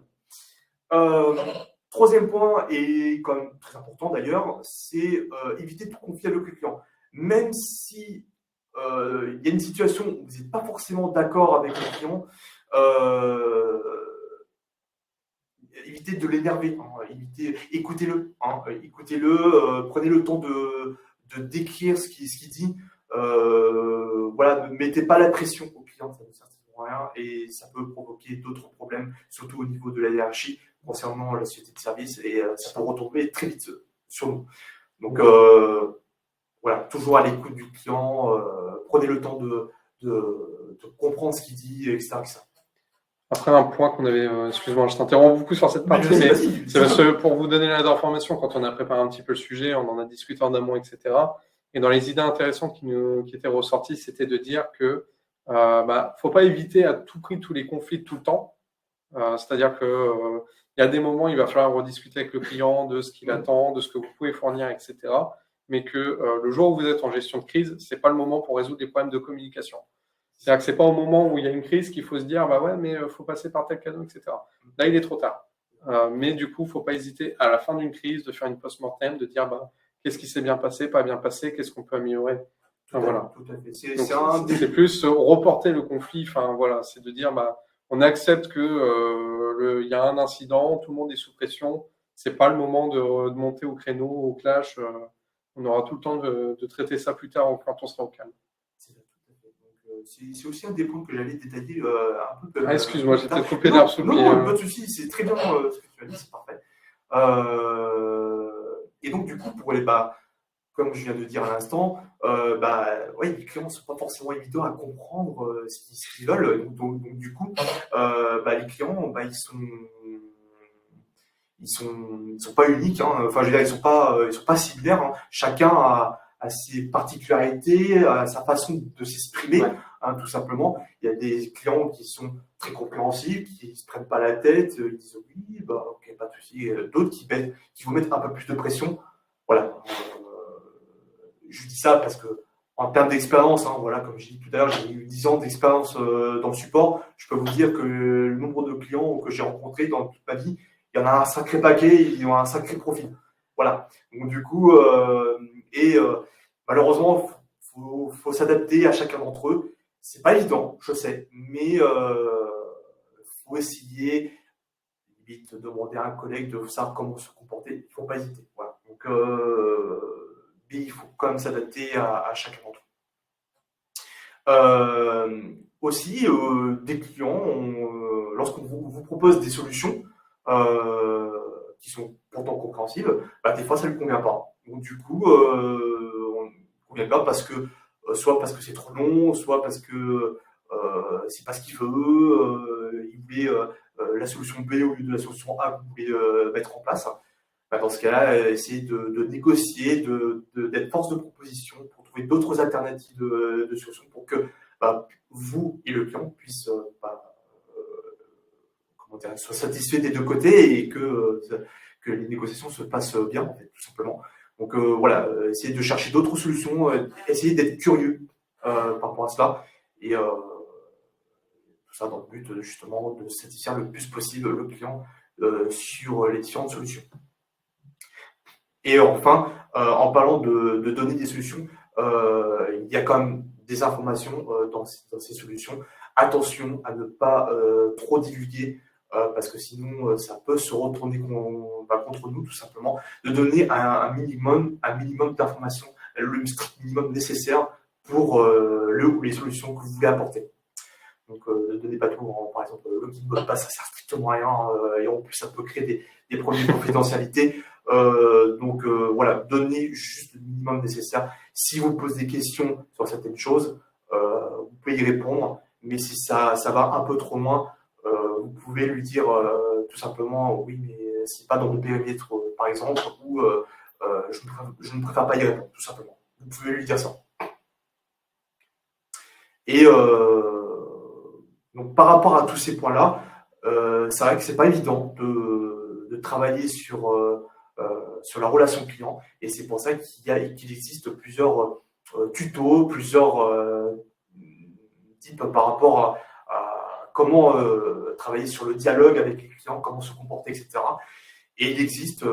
Troisième point, et quand même très important d'ailleurs, c'est éviter de confier avec le client. Même si il y a une situation où vous n'êtes pas forcément d'accord avec le client, évitez de l'énerver, écoutez-le, prenez le temps de décrire ce qu'il dit. Ne mettez pas la pression au client, ça ne sert à rien et ça peut provoquer d'autres problèmes, surtout au niveau de la hiérarchie concernant la société de service et ça peut retomber très vite sur nous. Donc toujours à l'écoute du client, prenez le temps de comprendre ce qu'il dit, etc. Après, un point qu'on avait, excuse-moi, je t'interromps beaucoup sur cette partie, mais c'est parce que pour vous donner l'information, quand on a préparé un petit peu le sujet, on en a discuté en amont, etc. Et dans les idées intéressantes qui étaient ressorties, c'était de dire que faut pas éviter à tout prix tous les conflits tout le temps. C'est-à-dire que il y a des moments, il va falloir rediscuter avec le client de ce qu'il attend, de ce que vous pouvez fournir, etc. Mais que le jour où vous êtes en gestion de crise, c'est pas le moment pour résoudre des problèmes de communication. C'est-à-dire que c'est pas au moment où il y a une crise qu'il faut se dire bah ouais, mais faut passer par tel canal, etc. Là, il est trop tard. Mais du coup, faut pas hésiter à la fin d'une crise de faire une post-mortem, de dire bah qu'est-ce qui s'est bien passé, pas bien passé, qu'est-ce qu'on peut améliorer. Voilà. Tout à fait. C'est plus reporter le conflit. Enfin voilà, c'est de dire bah on accepte que il y a un incident, tout le monde est sous pression. C'est pas le moment de monter au créneau, au clash. On aura tout le temps de traiter ça plus tard quand on sera au calme. C'est aussi un des points que j'allais détailler un peu. Excuse-moi, j'étais coupé d'herbe sous le pied. Non, pas de souci, c'est très bien ce que tu as dit, c'est parfait. Et donc, du coup, pour les comme je viens de dire à l'instant, ouais, les clients ne sont pas forcément évidents à comprendre ce qu'ils veulent. Donc, du coup, les clients, ils sont pas uniques. Hein. Enfin, je veux dire, ils sont pas similaires. Hein. Chacun a ses particularités, a sa façon de s'exprimer, hein, tout simplement. Il y a des clients qui sont très compréhensifs, qui ne se prennent pas la tête, ils disent oui, ok, pas de souci. D'autres qui vont mettre un peu plus de pression. Voilà. Je dis ça parce que en termes d'expérience, hein, voilà, comme j'ai dit tout à l'heure, j'ai eu 10 ans d'expérience dans le support. Je peux vous dire que le nombre de clients que j'ai rencontrés dans toute ma vie, il y en a un sacré paquet, ils ont un sacré profil. Voilà. Donc du coup, malheureusement, faut s'adapter à chacun d'entre eux. C'est pas évident, je sais, mais faut essayer. Limite, demander à un collègue de savoir comment se comporter. Il faut pas hésiter. Voilà. Donc il faut quand même s'adapter à chacun d'entre eux. Aussi, des clients, lorsqu'on vous propose des solutions qui sont pourtant compréhensibles, des fois ça ne lui convient pas. Donc du coup, on ne convient pas parce que soit parce que c'est trop long, soit parce que c'est pas ce qu'il veut, il voulait la solution B au lieu de la solution A que vous voulez mettre en place. Dans ce cas-là, essayer de négocier, d'être force de proposition pour trouver d'autres alternatives de solutions pour que vous et le client puissent soient satisfaits des deux côtés et que les négociations se passent bien, en fait, tout simplement. Donc voilà, essayer de chercher d'autres solutions, essayer d'être curieux par rapport à cela et tout ça dans le but justement de satisfaire le plus possible le client sur les différentes solutions. Et enfin, en parlant de donner des solutions, il y a quand même des informations dans ces solutions. Attention à ne pas trop divulguer, parce que sinon ça peut se retourner contre nous, tout simplement. De donner un minimum d'informations, le strict minimum nécessaire pour le ou les solutions que vous voulez apporter. Donc, ne donnez pas tout. Par exemple, le login mot de passe, ça sert strictement à rien. Et en plus, ça peut créer des problèmes de confidentialité. Donc, voilà, donnez juste le minimum nécessaire. Si vous posez des questions sur certaines choses, vous pouvez y répondre. Mais si ça va un peu trop loin, vous pouvez lui dire tout simplement oui, mais c'est pas dans mon périmètre, par exemple, ou je ne préfère pas y répondre, tout simplement. Vous pouvez lui dire ça. Et donc, par rapport à tous ces points-là, c'est vrai que c'est pas évident de travailler sur la relation client, et c'est pour ça qu'il existe plusieurs tutos, plusieurs types par rapport à comment travailler sur le dialogue avec les clients, comment se comporter, etc. Et il existe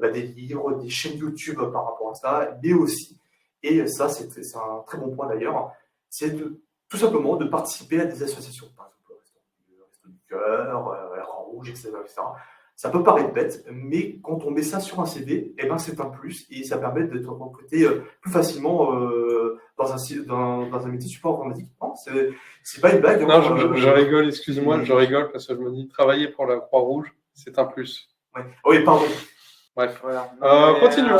des livres, des chaînes YouTube par rapport à ça, mais aussi, et ça c'est un très bon point d'ailleurs, c'est tout simplement de participer à des associations, par exemple le Resto du Cœur, la Croix-Rouge, etc., etc. Ça peut paraître bête, mais quand on met ça sur un CV, c'est un plus et ça permet d'être recruté plus facilement dans un métier support informatique. Non, c'est pas une blague. Non, je rigole, excuse-moi, je rigole parce que je me dis travailler pour la Croix-Rouge, c'est un plus. Ouais. Oui, pardon. Bref, voilà. Continuons.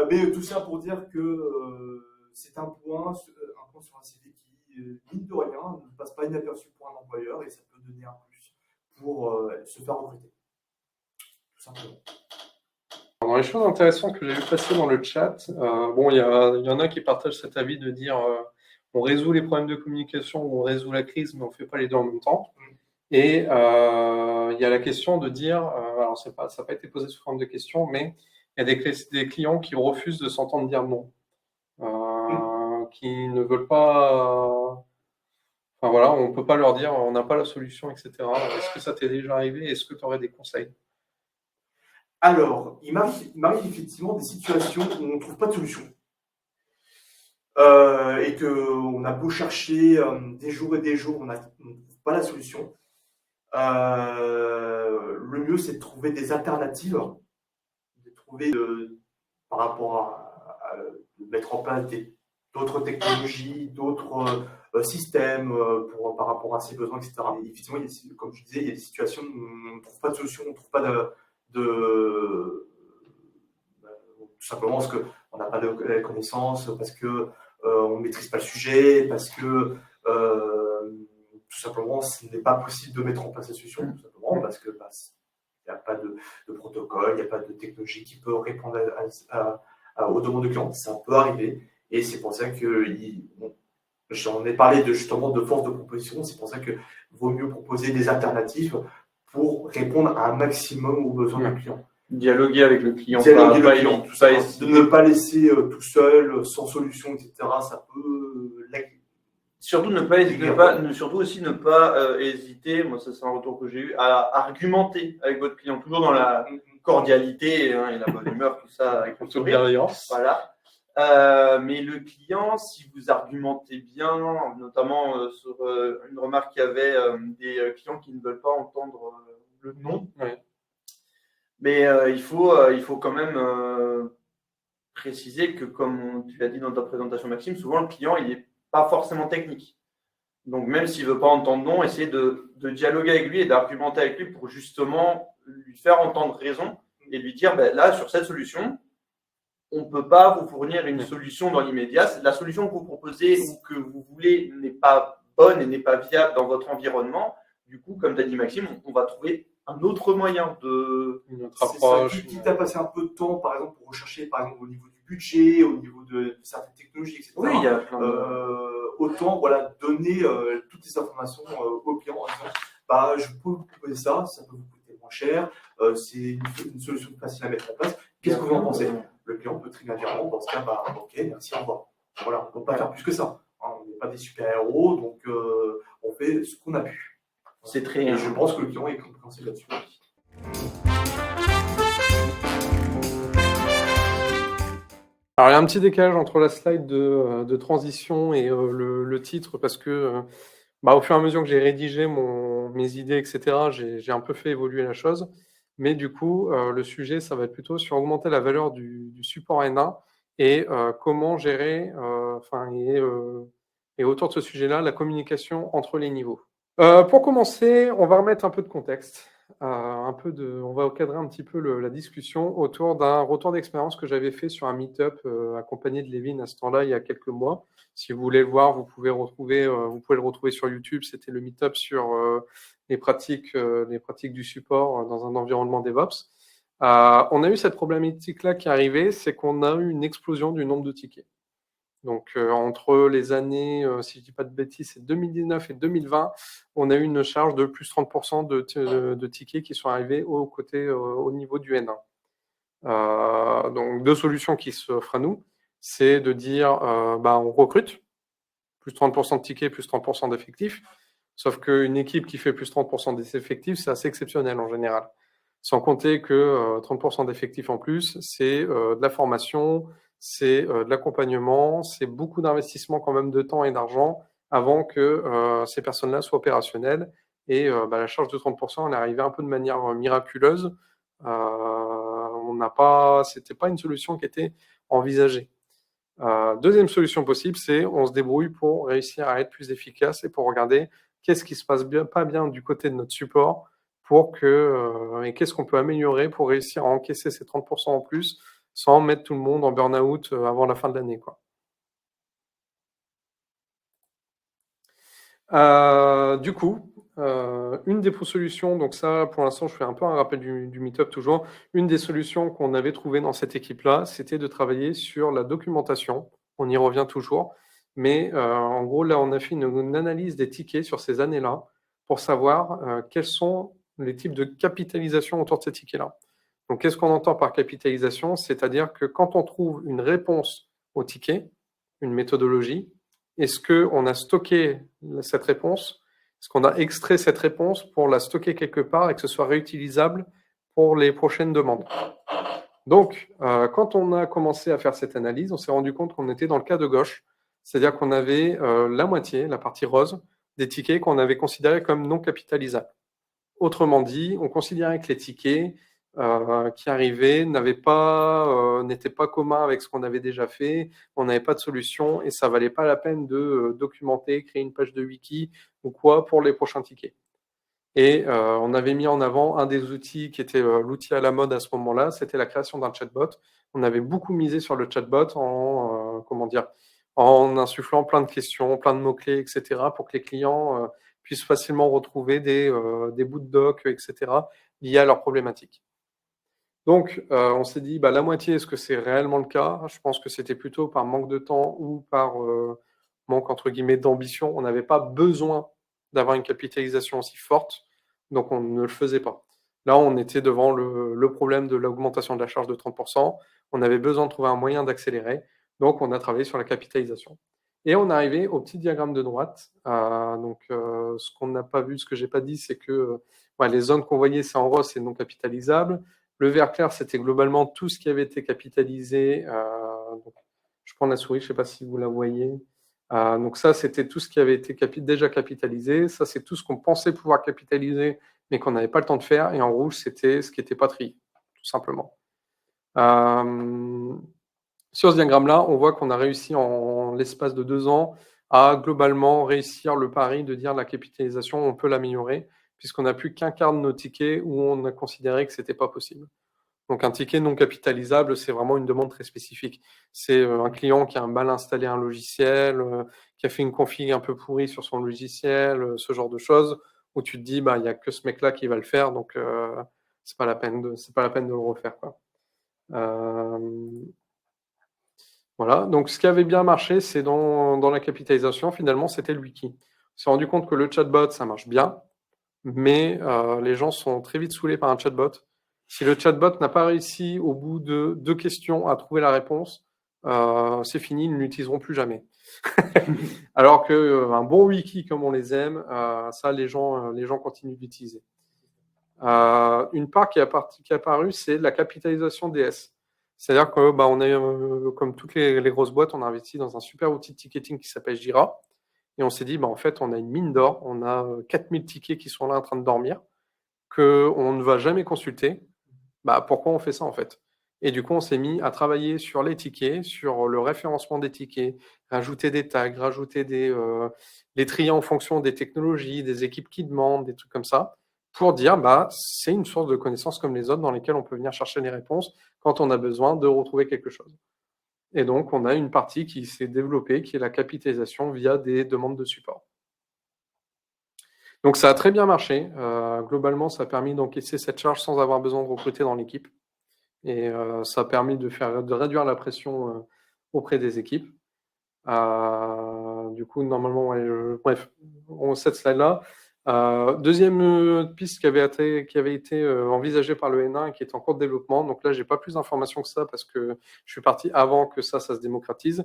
Mais tout ça pour dire que c'est un point sur un CV qui, mine de rien, ne passe pas inaperçu pour un employeur et ça peut donner un plus pour se faire recruter. Tout simplement. Dans les choses intéressantes que j'ai vu passer dans le chat, il y en a qui partagent cet avis de dire on résout les problèmes de communication ou on résout la crise, mais on ne fait pas les deux en même temps. Et il y a la question de dire, alors ça n'a pas été posé sous forme de question, mais il y a des clients qui refusent de s'entendre dire non. qui ne veulent pas. Enfin voilà, on ne peut pas leur dire on n'a pas la solution, etc. Est-ce que ça t'est déjà arrivé? Est-ce que tu aurais des conseils? Alors, il m'arrive effectivement des situations où on ne trouve pas de solution. Et qu'on a beau chercher des jours et des jours, on ne trouve pas la solution. Le mieux, c'est de trouver des alternatives, de trouver par rapport de mettre en place d'autres technologies, d'autres systèmes par rapport à ses besoins, etc. Et effectivement, comme je disais, il y a des situations où on ne trouve pas de solution, on ne trouve pas tout simplement parce qu'on n'a pas de connaissances, parce que on ne maîtrise pas le sujet, parce que tout simplement, ce n'est pas possible de mettre en place la solution, tout simplement parce que il n'y a pas de protocole, il n'y a pas de technologie qui peut répondre aux demandes de clients. Ça peut arriver, et c'est pour ça que j'en ai parlé justement de force de proposition. C'est pour ça que vaut mieux proposer des alternatives pour répondre à un maximum aux besoins du client. Dialoguer avec le client, de ne pas laisser tout seul, sans solution, etc. Ça peut surtout surtout aussi ne pas hésiter, moi ça c'est un retour que j'ai eu, à argumenter avec votre client, toujours dans la cordialité et la bonne humeur, tout ça, avec toute bienveillance. Voilà. Mais le client, si vous argumentez bien, notamment sur une remarque qu'il y avait des clients qui ne veulent pas entendre le nom. Ouais. Mais il faut quand même préciser que, comme tu l'as dit dans ta présentation, Maxime, souvent le client il n'est pas forcément technique. Donc même s'il ne veut pas entendre non, essayez de dialoguer avec lui et d'argumenter avec lui pour justement lui faire entendre raison et lui dire là, sur cette solution, on ne peut pas vous fournir une solution dans l'immédiat. La solution que vous proposez ou que vous voulez n'est pas bonne et n'est pas viable dans votre environnement. Du coup, comme tu as dit, Maxime, on va trouver un autre moyen de notre approche. Quitte à passer un peu de temps, par exemple, pour rechercher, par exemple, au niveau du budget, au niveau de certaines technologies, etc. Oui, il y a autant donner toutes les informations au client en disant je peux vous proposer ça peut vous coûter moins cher, c'est une solution facile à mettre en place. Qu'est-ce que vous en pensez? Le client peut très bien dire dans ce cas, ok, merci, au revoir. Voilà, on ne peut pas faire plus que ça. On n'est pas des super-héros, donc on fait ce qu'on a pu. C'est très. Et je pense que le client est compréhensible là-dessus. Alors, il y a un petit décalage entre la slide de transition et le titre, parce que au fur et à mesure que j'ai rédigé mes idées, etc., j'ai un peu fait évoluer la chose. Mais du coup, le sujet, ça va être plutôt sur augmenter la valeur du support N1 et comment gérer, et autour de ce sujet-là, la communication entre les niveaux. Pour commencer, on va remettre un peu de contexte. On va cadrer un petit peu la discussion autour d'un retour d'expérience que j'avais fait sur un meet-up accompagné de Lévin à ce temps-là, il y a quelques mois. Si vous voulez le voir, vous pouvez le retrouver sur YouTube. C'était le meet-up sur les pratiques du support dans un environnement DevOps. On a eu cette problématique-là qui est arrivée, c'est qu'on a eu une explosion du nombre de tickets. Donc, entre les années, si je ne dis pas de bêtises, c'est 2019 et 2020, on a eu une charge de plus 30% de tickets qui sont arrivés au niveau du N1. Donc, deux solutions qui s'offrent à nous, c'est de dire, on recrute, plus 30% de tickets, plus 30% d'effectifs, sauf qu'une équipe qui fait plus 30% des effectifs, c'est assez exceptionnel en général. Sans compter que 30% d'effectifs en plus, c'est de la formation, c'est de l'accompagnement, c'est beaucoup d'investissement quand même de temps et d'argent avant que ces personnes-là soient opérationnelles. Et la charge de 30%, elle est arrivée un peu de manière miraculeuse. C'était pas une solution qui était envisagée. Deuxième solution possible, c'est on se débrouille pour réussir à être plus efficace et pour regarder qu'est-ce qui se passe pas bien du côté de notre support et qu'est-ce qu'on peut améliorer pour réussir à encaisser ces 30% en plus sans mettre tout le monde en burn-out avant la fin de l'année, quoi. Du coup, une des solutions, donc ça pour l'instant je fais un peu un rappel du meet-up toujours, une des solutions qu'on avait trouvées dans cette équipe-là, c'était de travailler sur la documentation, on y revient toujours, mais en gros là on a fait une analyse des tickets sur ces années-là pour savoir quels sont les types de capitalisation autour de ces tickets-là. Donc qu'est-ce qu'on entend par capitalisation? C'est-à-dire que quand on trouve une réponse au ticket, une méthodologie. Est-ce qu'on a stocké cette réponse? Est-ce qu'on a extrait cette réponse pour la stocker quelque part et que ce soit réutilisable pour les prochaines demandes? Donc, quand on a commencé à faire cette analyse, on s'est rendu compte qu'on était dans le cas de gauche, c'est-à-dire qu'on avait la moitié, la partie rose, des tickets qu'on avait considérés comme non capitalisables. Autrement dit, on considérait que les tickets qui arrivaient n'étaient pas communs avec ce qu'on avait déjà fait, on n'avait pas de solution et ça valait pas la peine de documenter, créer une page de wiki ou quoi pour les prochains tickets. Et on avait mis en avant un des outils qui était l'outil à la mode à ce moment-là, c'était la création d'un chatbot. On avait beaucoup misé sur le chatbot en insufflant plein de questions, plein de mots-clés, etc., pour que les clients puissent facilement retrouver des bouts de doc, etc., liés à leurs problématiques. Donc, on s'est dit, la moitié, est-ce que c'est réellement le cas? Je pense que c'était plutôt par manque de temps ou par manque, entre guillemets, d'ambition. On n'avait pas besoin d'avoir une capitalisation aussi forte, donc on ne le faisait pas. Là, on était devant le problème de l'augmentation de la charge de 30%. On avait besoin de trouver un moyen d'accélérer, donc on a travaillé sur la capitalisation. Et on est arrivé au petit diagramme de droite. Ce qu'on n'a pas vu, ce que j'ai pas dit, c'est que les zones qu'on voyait, c'est en rose, c'est non capitalisable. Le vert clair, c'était globalement tout ce qui avait été capitalisé. Je prends la souris, je ne sais pas si vous la voyez. Donc ça, c'était tout ce qui avait été déjà capitalisé. Ça, c'est tout ce qu'on pensait pouvoir capitaliser, mais qu'on n'avait pas le temps de faire. Et en rouge, c'était ce qui n'était pas trié, tout simplement. Sur ce diagramme-là, on voit qu'on a réussi en l'espace de 2 ans à globalement réussir le pari de dire la capitalisation, on peut l'améliorer, puisqu'on n'a plus qu'un quart de nos tickets où on a considéré que ce n'était pas possible. Donc un ticket non capitalisable, c'est vraiment une demande très spécifique. C'est un client qui a mal installé un logiciel, qui a fait une config un peu pourrie sur son logiciel, ce genre de choses, où tu te dis, il n'y a que ce mec-là qui va le faire, donc c'est pas la peine de le refaire, quoi. Voilà, donc ce qui avait bien marché, c'est dans la capitalisation, finalement, c'était le wiki. On s'est rendu compte que le chatbot, ça marche bien, mais les gens sont très vite saoulés par un chatbot. Si le chatbot n'a pas réussi au bout de 2 questions à trouver la réponse, c'est fini, ils ne l'utiliseront plus jamais. Alors qu'un bon wiki comme on les aime, ça les gens continuent d'utiliser. Une part qui est apparue, c'est la capitalisation DS. C'est-à-dire que on a, comme toutes les grosses boîtes, on a investi dans un super outil de ticketing qui s'appelle Jira. Et on s'est dit, en fait, on a une mine d'or, on a 4000 tickets qui sont là en train de dormir, qu'on ne va jamais consulter. Pourquoi on fait ça en fait? Et du coup, on s'est mis à travailler sur les tickets, sur le référencement des tickets, rajouter des tags, rajouter les trier en fonction des technologies, des équipes qui demandent, des trucs comme ça, pour dire c'est une source de connaissances comme les autres dans lesquelles on peut venir chercher les réponses quand on a besoin de retrouver quelque chose. Et donc, on a une partie qui s'est développée, qui est la capitalisation via des demandes de support. Donc ça a très bien marché. Globalement, ça a permis d'encaisser cette charge sans avoir besoin de recruter dans l'équipe. Et ça a permis de réduire la pression auprès des équipes. Du coup, normalement, bref, on cette slide-là. Deuxième piste qui avait été envisagée par le N1 et qui est en cours de développement. Donc là, j'ai pas plus d'informations que ça parce que je suis parti avant que ça se démocratise.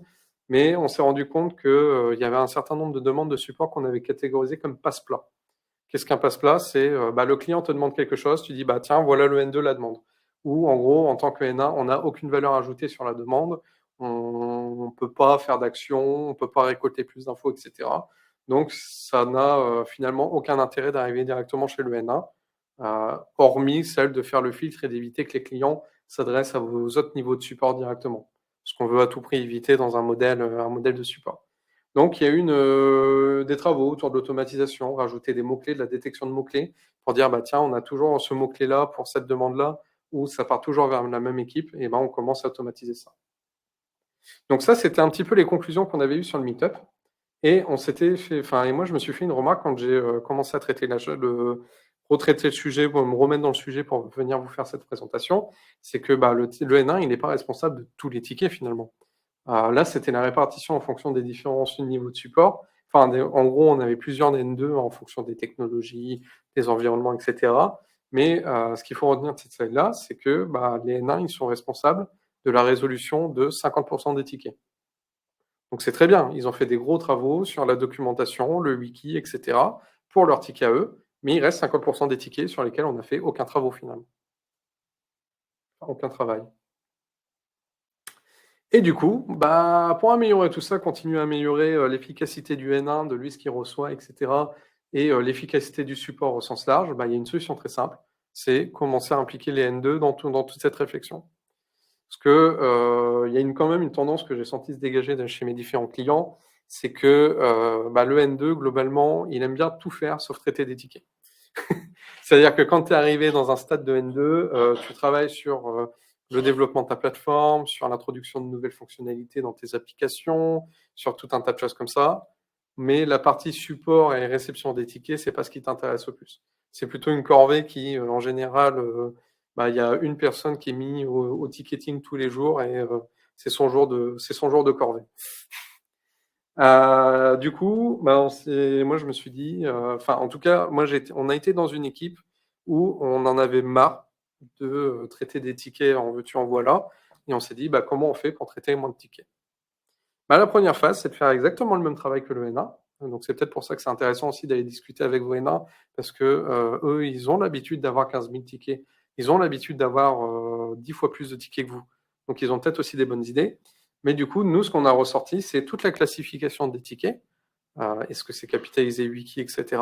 Mais on s'est rendu compte qu'il y avait un certain nombre de demandes de support qu'on avait catégorisées comme passe-plat. Qu'est-ce qu'un passe-plat? C'est le client te demande quelque chose, tu dis tiens, voilà le N2 la demande. Ou en gros, en tant que N1, on n'a aucune valeur ajoutée sur la demande, on ne peut pas faire d'action, on ne peut pas récolter plus d'infos, etc. Donc ça n'a finalement aucun intérêt d'arriver directement chez le N1, hormis celle de faire le filtre et d'éviter que les clients s'adressent à vos autres niveaux de support directement. Ce qu'on veut à tout prix éviter dans un modèle de support. Donc, il y a eu des travaux autour de l'automatisation, rajouter des mots-clés, de la détection de mots-clés, pour dire, tiens, on a toujours ce mot-clé-là pour cette demande-là, où ça part toujours vers la même équipe, et on commence à automatiser ça. Donc ça, c'était un petit peu les conclusions qu'on avait eues sur le Meetup. Et et moi, je me suis fait une remarque quand j'ai commencé à retraiter le sujet, pour me remettre dans le sujet pour venir vous faire cette présentation, c'est que le N1, il n'est pas responsable de tous les tickets finalement. Là, c'était la répartition en fonction des différents niveaux de support. En gros, on avait plusieurs N2 en fonction des technologies, des environnements, etc. Mais ce qu'il faut retenir de cette slide-là, c'est que les N1, ils sont responsables de la résolution de 50% des tickets. Donc c'est très bien, ils ont fait des gros travaux sur la documentation, le wiki, etc. pour leurs tickets à eux, mais il reste 50% des tickets sur lesquels on n'a fait aucun travail finalement. Enfin, aucun travail. Et du coup, pour améliorer tout ça, continuer à améliorer l'efficacité du N1, de lui ce qu'il reçoit, etc., et l'efficacité du support au sens large, il y a une solution très simple, c'est commencer à impliquer les N2 dans toute cette réflexion. Parce que il y a quand même une tendance que j'ai senti se dégager chez mes différents clients, c'est que le N2, globalement, il aime bien tout faire sauf traiter des tickets. C'est-à-dire que quand tu es arrivé dans un stade de N2, tu travailles sur le développement de ta plateforme, sur l'introduction de nouvelles fonctionnalités dans tes applications, sur tout un tas de choses comme ça. Mais la partie support et réception des tickets, c'est pas ce qui t'intéresse le plus. C'est plutôt une corvée qui, en général, il y a une personne qui est mise au ticketing tous les jours et c'est son jour de corvée. Du coup, moi je me suis dit, en tout cas, on a été dans une équipe où on en avait marre de traiter des tickets en veux-tu en voilà, et on s'est dit, comment on fait pour traiter moins de tickets? La première phase, c'est de faire exactement le même travail que le N1. Donc c'est peut-être pour ça que c'est intéressant aussi d'aller discuter avec vos N1, parce que eux, ils ont l'habitude d'avoir 15 000 tickets. Ils ont l'habitude d'avoir 10 fois plus de tickets que vous. Donc ils ont peut-être aussi des bonnes idées. Mais du coup, nous, ce qu'on a ressorti, c'est toute la classification des tickets. Est-ce que c'est capitalisé wiki, etc.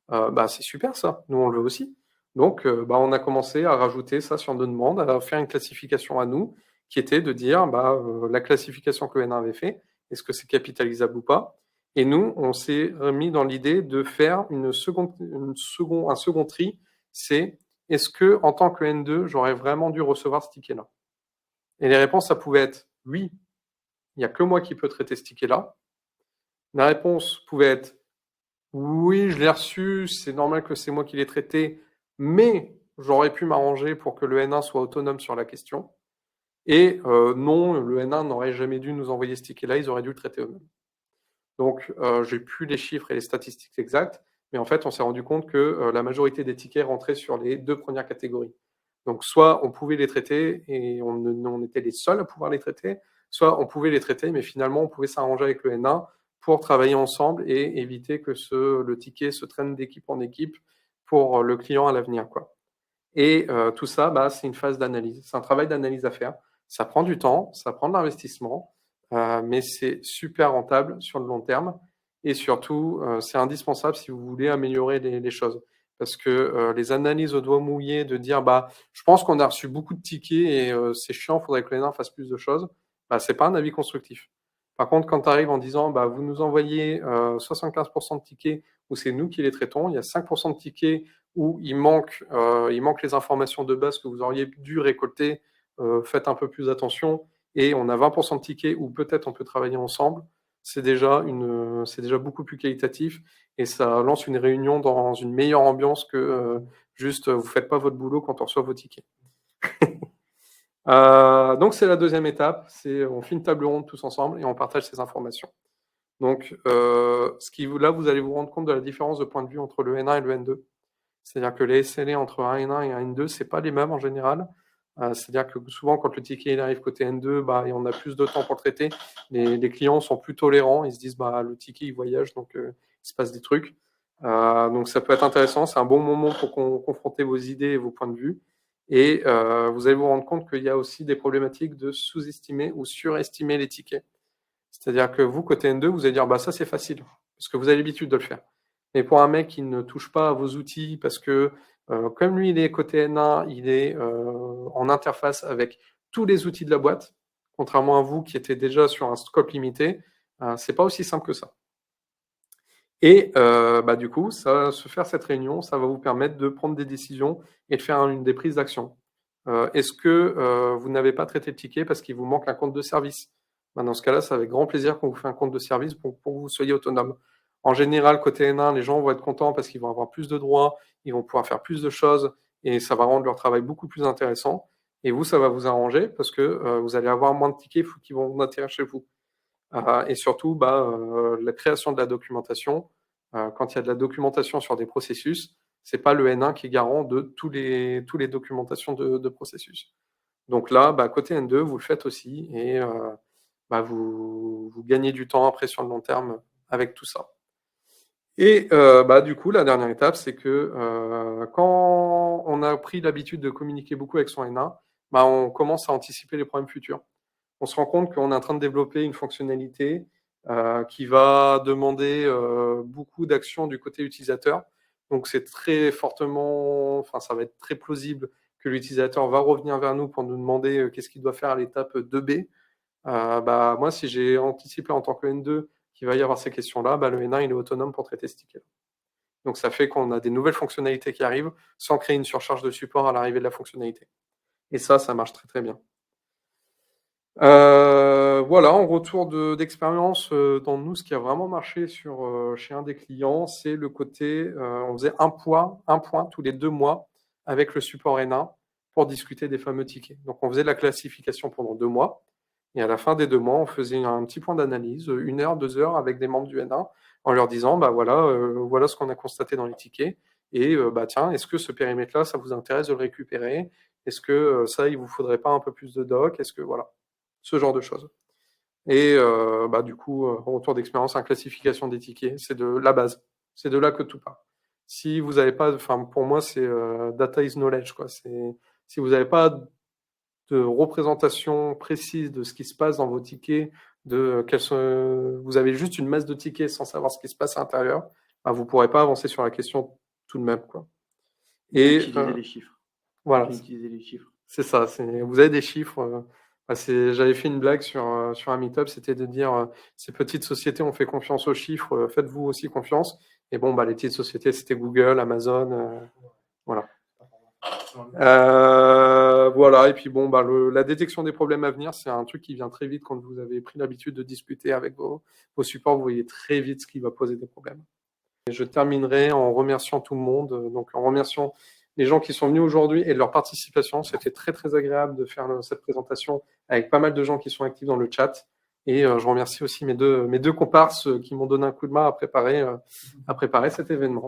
C'est super ça. Nous, on le veut aussi. Donc, on a commencé à rajouter ça sur nos demandes, à faire une classification à nous, qui était de dire la classification que N1 avait fait, est-ce que c'est capitalisable ou pas? Et nous, on s'est remis dans l'idée de faire un second tri, c'est est-ce que en tant que N2, j'aurais vraiment dû recevoir ce ticket-là? Et les réponses, ça pouvait être oui, il n'y a que moi qui peux traiter ce ticket-là. La réponse pouvait être oui, je l'ai reçu, c'est normal que c'est moi qui l'ai traité, mais j'aurais pu m'arranger pour que le N1 soit autonome sur la question. Et non, le N1 n'aurait jamais dû nous envoyer ce ticket-là, ils auraient dû le traiter eux-mêmes. Donc, j'ai plus les chiffres et les statistiques exactes, mais en fait, on s'est rendu compte que la majorité des tickets rentraient sur les 2 premières catégories. Donc, soit on pouvait les traiter et on était les seuls à pouvoir les traiter, soit on pouvait les traiter, mais finalement, on pouvait s'arranger avec le N1 pour travailler ensemble et éviter que le ticket se traîne d'équipe en équipe pour le client à l'avenir, quoi. Et tout ça, c'est une phase d'analyse. C'est un travail d'analyse à faire. Ça prend du temps, ça prend de l'investissement, mais c'est super rentable sur le long terme. Et surtout, c'est indispensable si vous voulez améliorer les choses. Parce que les analyses au doigt mouillé de dire je pense qu'on a reçu beaucoup de tickets et c'est chiant, il faudrait que l'ENA fasse plus de choses, c'est pas un avis constructif. Par contre, quand tu arrives en disant vous nous envoyez 75% de tickets où c'est nous qui les traitons, il y a 5% de tickets où il manque les informations de base que vous auriez dû récolter, faites un peu plus attention, et on a 20% de tickets où peut-être on peut travailler ensemble, c'est déjà beaucoup plus qualitatif, et ça lance une réunion dans une meilleure ambiance que juste vous faites pas votre boulot quand on reçoit vos tickets. Donc c'est la deuxième étape, c'est on fait une table ronde tous ensemble et on partage ces informations. Donc là vous allez vous rendre compte de la différence de point de vue entre le N1 et le N2. C'est-à-dire que les SLA entre un N1 et un N2, c'est pas les mêmes en général. C'est-à-dire que souvent, quand le ticket il arrive côté N2, et on a plus de temps pour le traiter, les clients sont plus tolérants. Ils se disent, le ticket, il voyage, donc il se passe des trucs. Donc ça peut être intéressant. C'est un bon moment pour confronter vos idées et vos points de vue. Et vous allez vous rendre compte qu'il y a aussi des problématiques de sous-estimer ou surestimer les tickets. C'est-à-dire que vous, côté N2, vous allez dire, ça c'est facile, parce que vous avez l'habitude de le faire. Mais pour un mec qui ne touche pas à vos outils, parce que comme lui, il est côté N1, il est en interface avec tous les outils de la boîte, contrairement à vous qui étiez déjà sur un scope limité, c'est pas aussi simple que ça. Et du coup, se faire cette réunion, ça va vous permettre de prendre des décisions et de faire des prises d'action. Est-ce que vous n'avez pas traité le ticket parce qu'il vous manque un compte de service? Dans ce cas-là, c'est avec grand plaisir qu'on vous fait un compte de service pour que vous soyez autonome. En général, côté N1, les gens vont être contents parce qu'ils vont avoir plus de droits, ils vont pouvoir faire plus de choses et ça va rendre leur travail beaucoup plus intéressant. Et vous, ça va vous arranger parce que vous allez avoir moins de tickets qui vont atterrir chez vous. Et surtout, la création de la documentation. Quand il y a de la documentation sur des processus, c'est pas le N1 qui est garant de tous les documentations de processus. Donc là, côté N2, vous le faites aussi et vous gagnez du temps après sur le long terme avec tout ça. Et du coup, la dernière étape, c'est que quand on a pris l'habitude de communiquer beaucoup avec son N1, on commence à anticiper les problèmes futurs. On se rend compte qu'on est en train de développer une fonctionnalité qui va demander beaucoup d'actions du côté utilisateur. Donc c'est très fortement, enfin ça va être très plausible que l'utilisateur va revenir vers nous pour nous demander qu'est-ce qu'il doit faire à l'étape 2B. Moi, si j'ai anticipé en tant que N2 qu'il va y avoir ces questions-là, le N1 il est autonome pour traiter ce ticket. Donc ça fait qu'on a des nouvelles fonctionnalités qui arrivent sans créer une surcharge de support à l'arrivée de la fonctionnalité. Et ça marche très très bien. Voilà, en retour d'expérience, dans nous, ce qui a vraiment marché chez un des clients, c'est le côté, on faisait un point tous les 2 mois avec le support N1 pour discuter des fameux tickets. Donc on faisait la classification pendant 2 mois, et à la fin des 2 mois, on faisait un petit point d'analyse, 1 heure, 2 heures avec des membres du N1, en leur disant, voilà ce qu'on a constaté dans les tickets, et tiens, est-ce que ce périmètre-là, ça vous intéresse de le récupérer? Est-ce que ça, il vous faudrait pas un peu plus de doc? Est-ce que voilà, ce genre de choses. Et du coup, en retour d'expérience, classification des tickets, c'est de la base. C'est de là que tout part. Si vous n'avez pas, pour moi, c'est data is knowledge, quoi. Si vous n'avez pas de représentation précise de ce qui se passe dans vos tickets, vous avez juste une masse de tickets sans savoir ce qui se passe à l'intérieur, vous ne pourrez pas avancer sur la question tout de même, quoi. Et utiliser les chiffres. Voilà. Utiliser les chiffres. C'est ça. Vous avez des chiffres. J'avais fait une blague sur un meet-up, c'était de dire ces petites sociétés ont fait confiance aux chiffres, faites-vous aussi confiance. Et bon, les petites sociétés, c'était Google, Amazon, voilà. Voilà, et puis la détection des problèmes à venir, c'est un truc qui vient très vite quand vous avez pris l'habitude de discuter avec vos supports, vous voyez très vite ce qui va poser des problèmes. Et je terminerai en remerciant tout le monde, donc en remerciant les gens qui sont venus aujourd'hui et de leur participation. C'était très très agréable de faire cette présentation avec pas mal de gens qui sont actifs dans le chat. Et je remercie aussi mes deux comparses qui m'ont donné un coup de main à préparer cet événement.